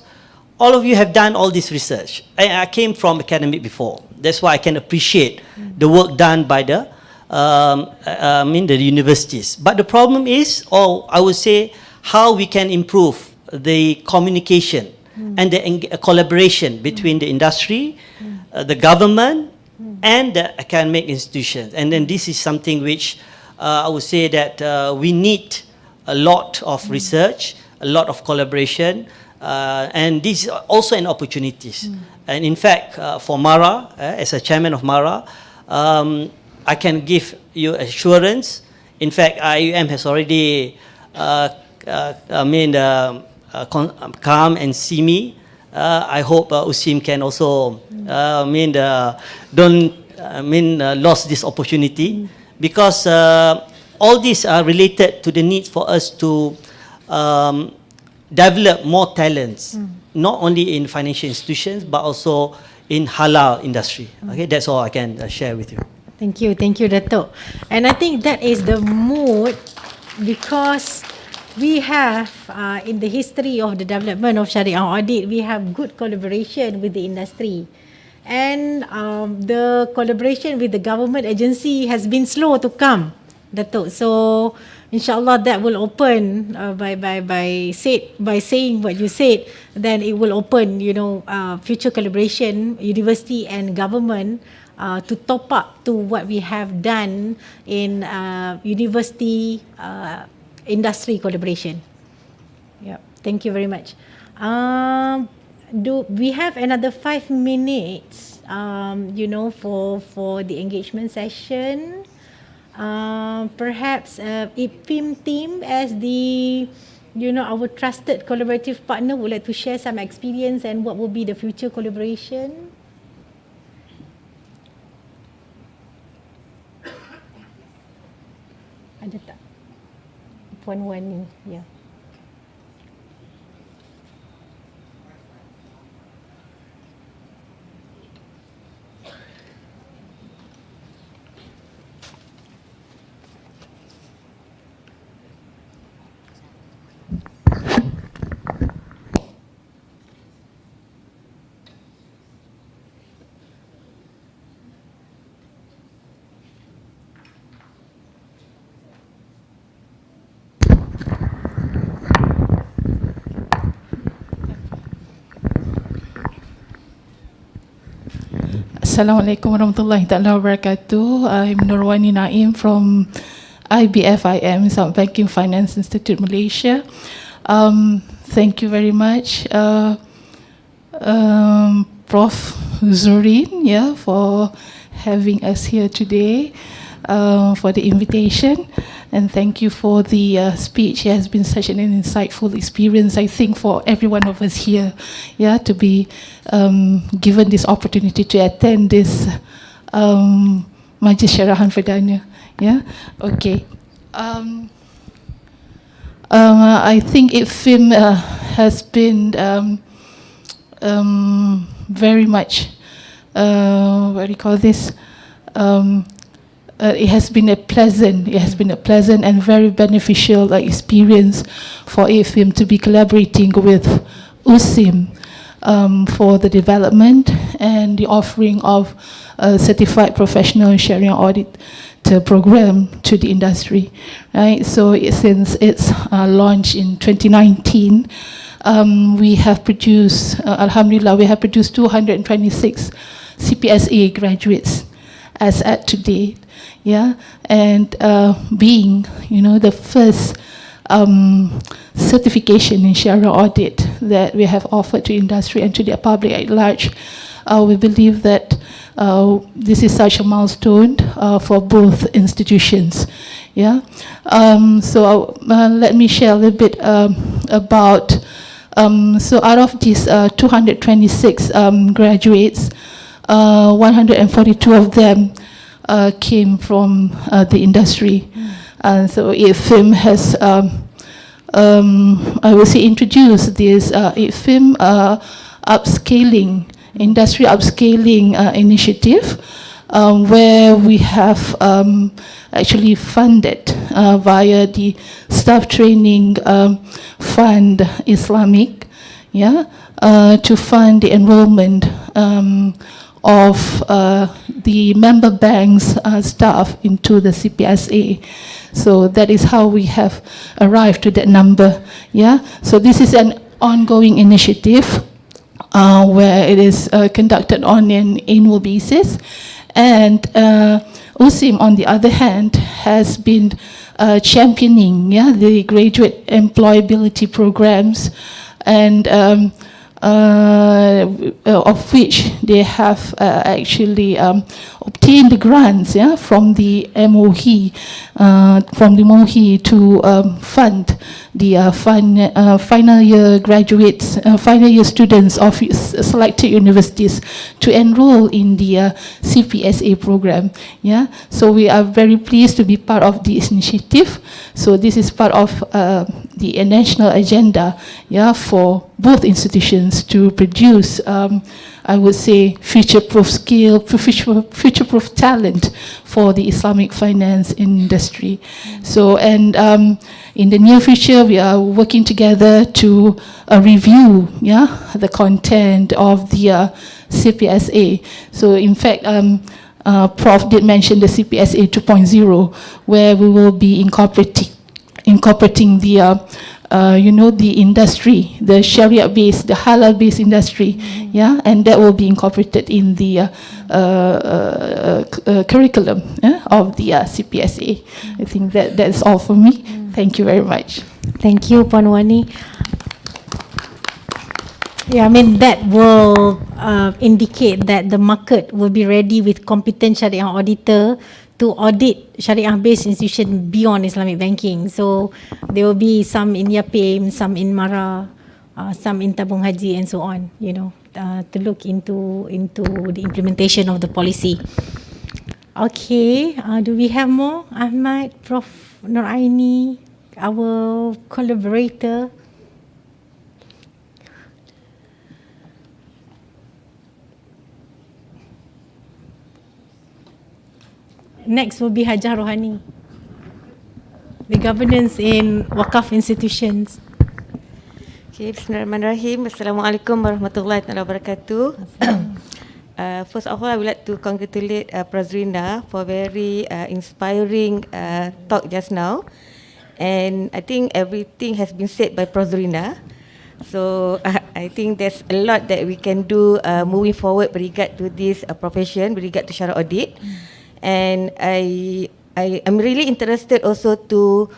all of you have done all this research. I came from academic before. That's why I can appreciate the work done by the universities. But the problem is, or I would say, how we can improve the communication and the collaboration between the industry, the government, and the academic institutions. And then this is something which I would say that we need a lot of research, a lot of collaboration, and this is also an opportunity. And in fact, for MARA, as a chairman of MARA, I can give you assurance. In fact, IUM has already come and see me. I hope Usim can also lost this opportunity because all these are related to the need for us to develop more talents, not only in financial institutions but also in halal industry. Okay, that's all I can share with you. Thank you, Dato'. And I think that is the mood because we have, in the history of the development of Sharia audit, we have good collaboration with the industry. And the collaboration with the government agency has been slow to come, Dato'. So, inshallah, that will open by saying what you said. Then it will open, future collaboration, university and government, to top up to what we have done in university industry collaboration. Yeah, thank you very much. Do we have another 5 minutes? For the engagement session. Perhaps IPIM team as the our trusted collaborative partner would like to share some experience and what will be the future collaboration. Ada tak puan-puan ni? Ya. Assalamualaikum warahmatullahi taala wabarakatuh. I'm Nurwani Naim from IBFIM, Islamic Banking Finance Institute Malaysia. Thank you very much, Prof. Zurin, for having us here today, for the invitation. And thank you for the speech. It has been such an insightful experience, I think, for every one of us here, to be given this opportunity to attend this Majlis Syarahan Perdana. Okay. I think IFIM has been very much, what do you call this? It has been a pleasant and very beneficial experience for IFIM to be collaborating with USIM for the development and the offering of a certified professional Shariah audit program to the industry, right? So since its launch in 2019, we have produced, Alhamdulillah, we have produced 226 CPSA graduates as at today. And being, the first certification in Shariah audit that we have offered to industry and to the public at large, we believe that this is such a milestone for both institutions. So let me share a little bit about. So out of these 226 graduates, 142 of them came from the industry. And so IFIM has, I would say, introduced this IFIM upscaling, industry upscaling initiative, where we have actually funded via the Staff Training Fund Islamic, to fund the enrollment of the member banks staff into the CPSA. So that is how we have arrived to that number. So this is an ongoing initiative where it is conducted on an annual basis. And USIM, on the other hand, has been championing the graduate employability programs, and of which they have actually obtained the grants from the MOE, to fund the final year graduates, final year students of selected universities to enroll in the CPSA program. So we are very pleased to be part of this initiative. So this is part of the national agenda, for both institutions to produce, I would say, future-proof skill, future-proof talent for the Islamic finance industry. So, and in the near future, we are working together to review, the content of the CPSA. So, in fact, Prof did mention the CPSA 2.0, where we will be incorporating the the industry, the Sharia-based, the halal-based industry, and that will be incorporated in the curriculum of the CPSA. I think that's all for me. Thank you very much. Thank you, Puan Wani. I mean, that will indicate that the market will be ready with competent Shariah auditor to audit Shariah-based institution beyond Islamic banking. So there will be some in Yapim, some in Mara, some in Tabung Haji, and so on. To look into the implementation of the policy. Okay, do we have more? Ahmad, Prof. Nuraini, our collaborator. Next will be Hajah Rohani, the governance in Waqaf institutions. Okay, Bismillahirrahmanirrahim. Assalamualaikum warahmatullahi wabarakatuh. First of all, I would like to congratulate Prof. Zurina for very inspiring talk just now. And I think everything has been said by Prof. Zurina. So I think there's a lot that we can do moving forward with regard to this profession, with regard to Syarahan audit. And I'm really interested also to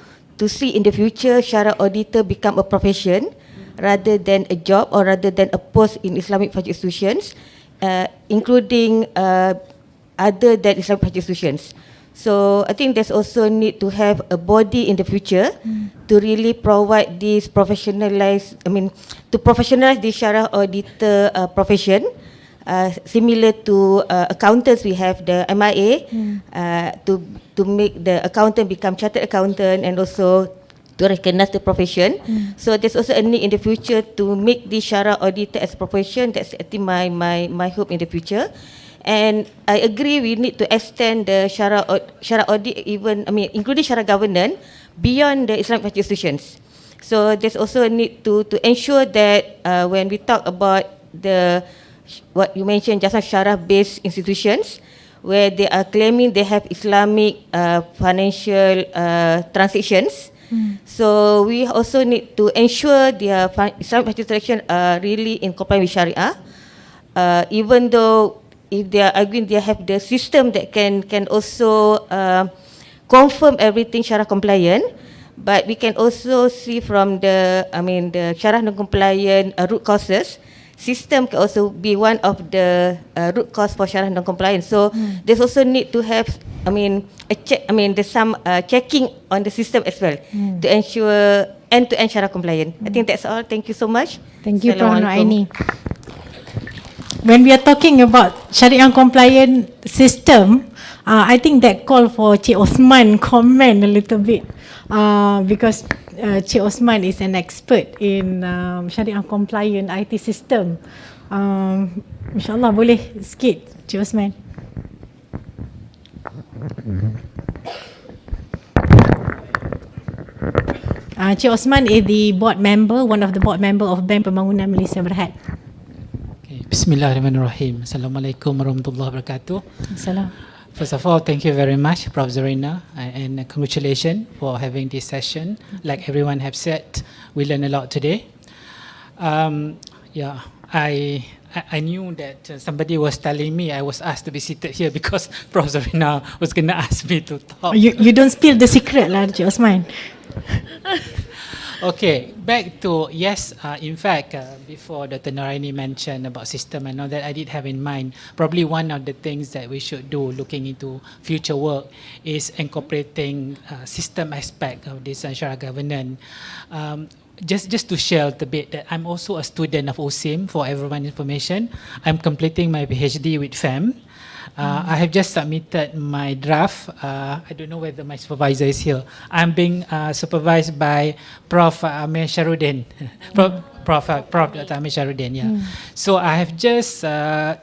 see in the future Syarahan auditor become a profession rather than a job or rather than a post in Islamic financial institutions, including other than Islamic financial institutions. So I think there's also need to have a body in the future to really provide this professionalize. To professionalize the Syarahan auditor profession, similar to accountants. We have the MIA to make the accountant become chartered accountant and also to recognize the profession. So there's also a need in the future to make the Syarahan auditor as a profession. That's I think my hope in the future. And I agree we need to extend the Syarahan audit including Syarahan governance beyond the Islamic financial institutions. So there's also a need to ensure that when we talk about what you mentioned just now, Syarahan-based institutions, where they are claiming they have Islamic financial transactions. So we also need to ensure their Islamic financial transactions are really in compliance with Shariah, even though if they are arguing they have the system that can also confirm everything Syariah compliant, but we can also see from the Syariah non-compliant root causes. System can also be one of the root cause for Syariah non-compliant. So there's also need to have a check. There's some checking on the system as well to ensure end-to-end Syariah compliant. I think that's all. Thank you so much. Thank you, Prof. Noaini. When we are talking about Syariah compliant system, I think that call for Cik Osman comment a little bit because Cik Osman is an expert in Syariah compliant IT system. InsyaAllah boleh sikit Cik Osman. Cik Osman is the board member, one of the board member of Bank Pembangunan Malaysia Berhad. Bismillahirrahmanirrahim. Assalamualaikum warahmatullahi wabarakatuh. Assalam. First of all, thank you very much, Prof. Zurina, and congratulations for having this session. Like everyone have said, we learned a lot today. I knew that somebody was telling me I was asked to be seated here because Prof. Zurina was going to ask me to talk. You don't spill the secret lah, Cik Osman. Okay, back to, yes, in fact, before Dr. Noraini mentioned about system and all that, I did have in mind, probably one of the things that we should do looking into future work is incorporating system aspect of this Syariah governance. Just to share a bit that I'm also a student of OSIM for everyone's information. I'm completing my PhD with FEM. I have just submitted my draft. I don't know whether my supervisor is here. I'm being supervised by Prof. Amir Sharudin. Prof. Dr. Amir Sharudin, yeah. So I have just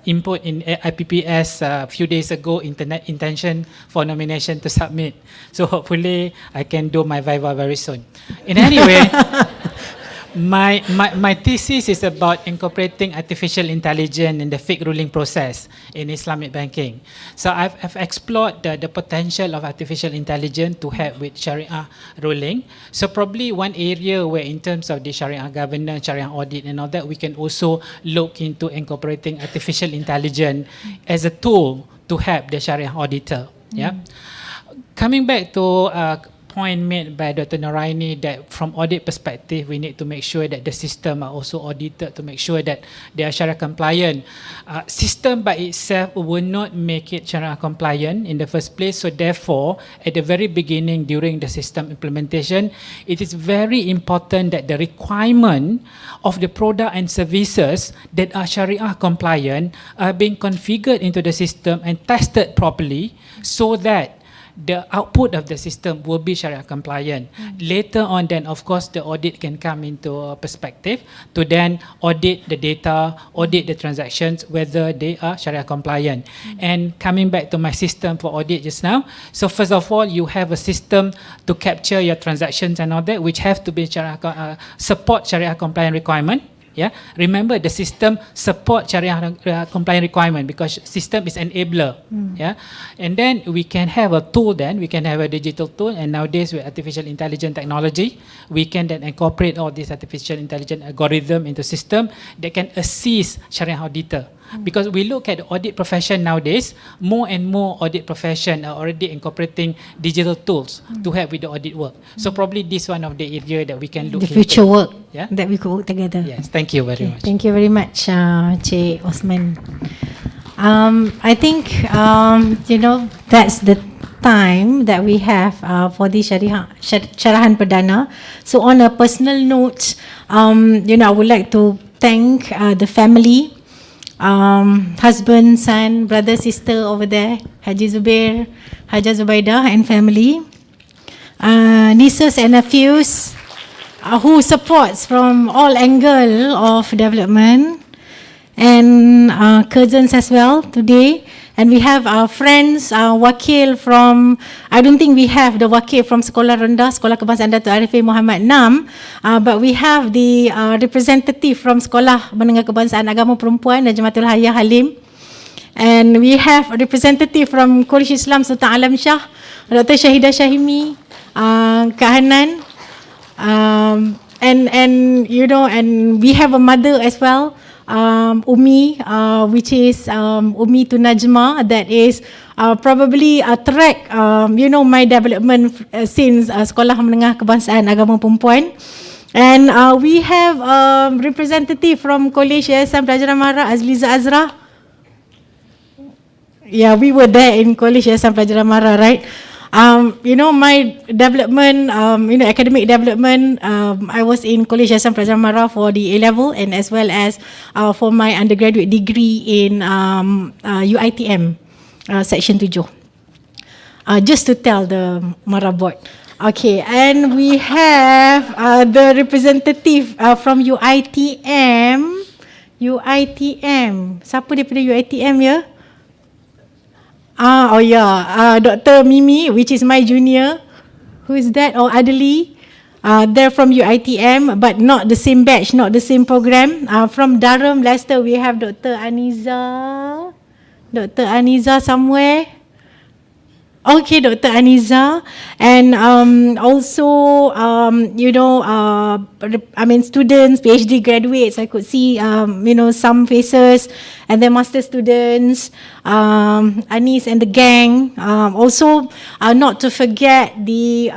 input in IPPS a few days ago, intention for nomination to submit. So hopefully I can do my viva very soon. In any way, my thesis is about incorporating artificial intelligence in the fiqh ruling process in Islamic banking. So I've explored the potential of artificial intelligence to help with Shariah ruling. So probably one area where in terms of the Shariah governance, Shariah audit and all that, we can also look into incorporating artificial intelligence as a tool to help the Shariah auditor. Yeah. Coming back to point made by Dr. Noraini that from audit perspective, we need to make sure that the system are also audited to make sure that they are Shariah compliant. System by itself will not make it Shariah compliant in the first place. So therefore, at the very beginning during the system implementation, it is very important that the requirement of the product and services that are Shariah compliant are being configured into the system and tested properly so that the output of the system will be Shariah compliant. Later on then, of course, the audit can come into perspective to then audit the data, audit the transactions, whether they are Shariah compliant. And coming back to my system for audit just now, so first of all, you have a system to capture your transactions and all that, which have to be Shariah, support Shariah compliant requirement. Yeah, remember the system support Syariah compliant requirement because system is enabler. Yeah, and then we can have a tool. Then we can have a digital tool, and nowadays with artificial intelligence technology, we can then incorporate all this artificial intelligence algorithm into system that can assist Syariah auditor. Because we look at the audit profession nowadays, more and more audit profession are already incorporating digital tools to help with the audit work. So probably this one of the area that we can look The future work Yeah. that we could work together. Yes, thank you very much. Thank you very much, Cik Osman. I think, that's the time that we have for the Syarahan Perdana. So on a personal note, I would like to thank the family, husband, son, brother, sister over there, Haji Zubair, Haja Zubaidah and family, nieces and nephews who supports from all angle of development, and cousins as well today. And we have our friends, wakil from, I don't think we have the wakil from Sekolah Rendah, Sekolah Kebangsaan Datuk Arifin Muhammad 6, but we have the representative from Sekolah Menengah Kebangsaan Agama Perempuan, Najmatul Hayah Halim. And we have a representative from College Islam Sultan Alam Shah, Dr. Shahidah Shahimi, Kak Hanan, and we have a mother as well, Umi, which is Umi to Najma, that is probably a track, my development since Sekolah Menengah Kebangsaan Agama Perempuan. And we have a representative from College Syarahan Perdana Azliza Azra. Yeah, we were there in College Syarahan Perdana, right? My development, academic development, I was in College Syarahan Perdana for the A-level and as well as for my undergraduate degree in UITM, section 7. Just to tell the Mara board. Okay, and we have the representative from UITM. Siapa daripada UITM ya? Dr. Mimi, which is my junior. Who is that? Or Adeli. They're from UITM, but not the same batch, not the same program. From Durham, Leicester, we have Dr. Aniza. Dr. Aniza somewhere. Okay, Dr. Aniza. And also, students, PhD graduates, I could see, some faces. And then master students, Anis and the gang. Also, not to forget the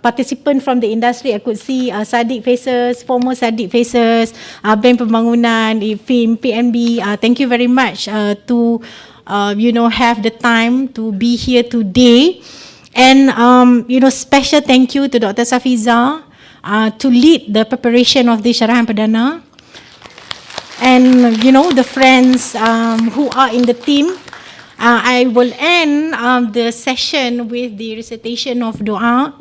participant from the industry, I could see Sadiq faces, former Sadiq faces, Bank Pembangunan, FIM, PNB. Thank you very much to have the time to be here today. And, special thank you to Dr. Safiza to lead the preparation of the Syarahan Perdana. And, the friends who are in the team. I will end the session with the recitation of dua.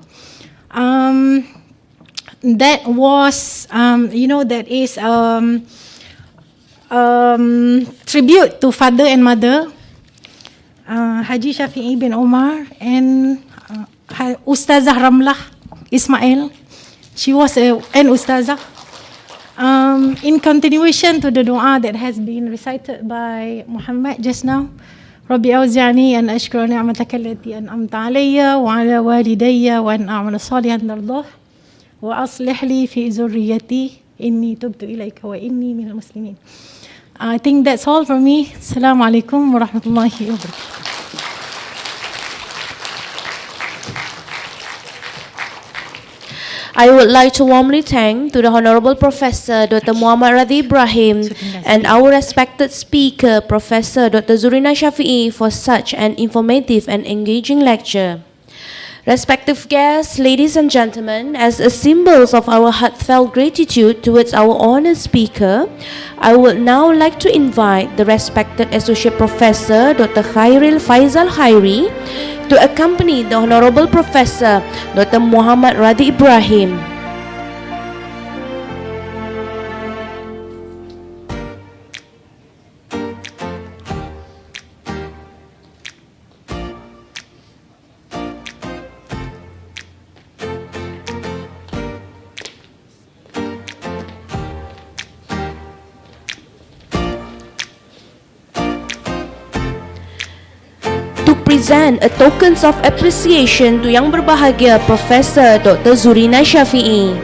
That was, that is tribute to father and mother, Haji Shafii bin Omar and Ustazah Ramlah Ismail. She was an Ustazah. In continuation to the dua that has been recited by Muhammad just now, Rabbi awzi'ni an ashkura ni'mataka allati an'amta alayya wa ala walidayya wa an a'mala salihan tardah wa aslih li fi zurriyyati inni tubtu ilayka wa inni minal muslimin. I think that's all from me. Assalamu alaikum wa rahmatullahi wa barakatuh. I would like to warmly thank to the Honorable Professor Dr. Muhammad Radhi Ibrahim and our respected speaker, Professor Dr. Zurina Shafii, for such an informative and engaging lecture. Respective guests, ladies and gentlemen, as a symbol of our heartfelt gratitude towards our honored speaker, I would now like to invite the respected Associate Professor Dr. Khairil Faizal Khairi to accompany the Honorable Professor Dr. Muhammad Radhi Ibrahim. present a tokens of appreciation to Yang Berbahagia Profesor Dr. Zurina Shafii.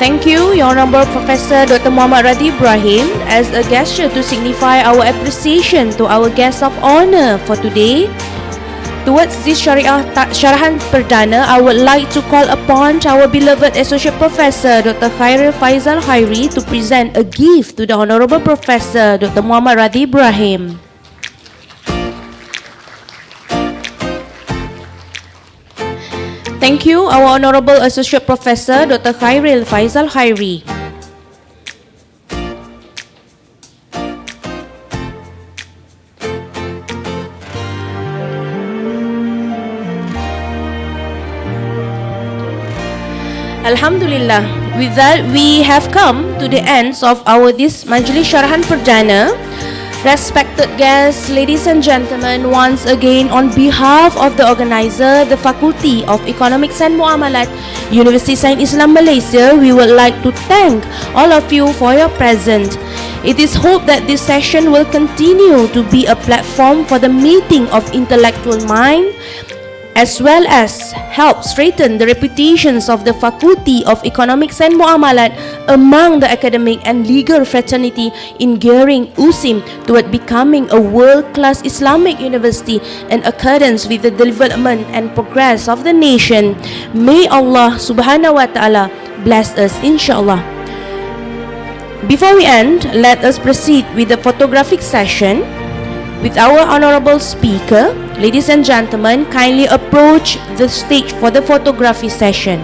Thank you, Your Honourable Professor Dr. Muhammad Radhi Ibrahim, as a gesture to signify our appreciation to our guest of honour for today. Towards this Syarahan Perdana, I would like to call upon our beloved Associate Professor Dr. Faizal Khairi to present a gift to the Honourable Professor Dr. Muhammad Radhi Ibrahim. Thank you, our Honourable Associate Professor Dr. Faizal Khairi. Alhamdulillah, with that we have come to the ends of this Majlis Syarahan Perdana. Respected guests, ladies and gentlemen, once again on behalf of the organizer, the Fakulti of Economics and Muamalat, Universiti Sains Islam Malaysia, we would like to thank all of you for your presence. It is hoped that this session will continue to be a platform for the meeting of intellectual mind, as well as help strengthen the reputations of the Fakulti of Economics and Muamalat among the academic and legal fraternity in gearing USIM toward becoming a world-class Islamic university in accordance with the development and progress of the nation. May Allah subhanahu wa ta'ala bless us, inshallah. Before we end, let us proceed with the photographic session. With our honorable speaker, ladies and gentlemen, kindly approach the stage for the photography session.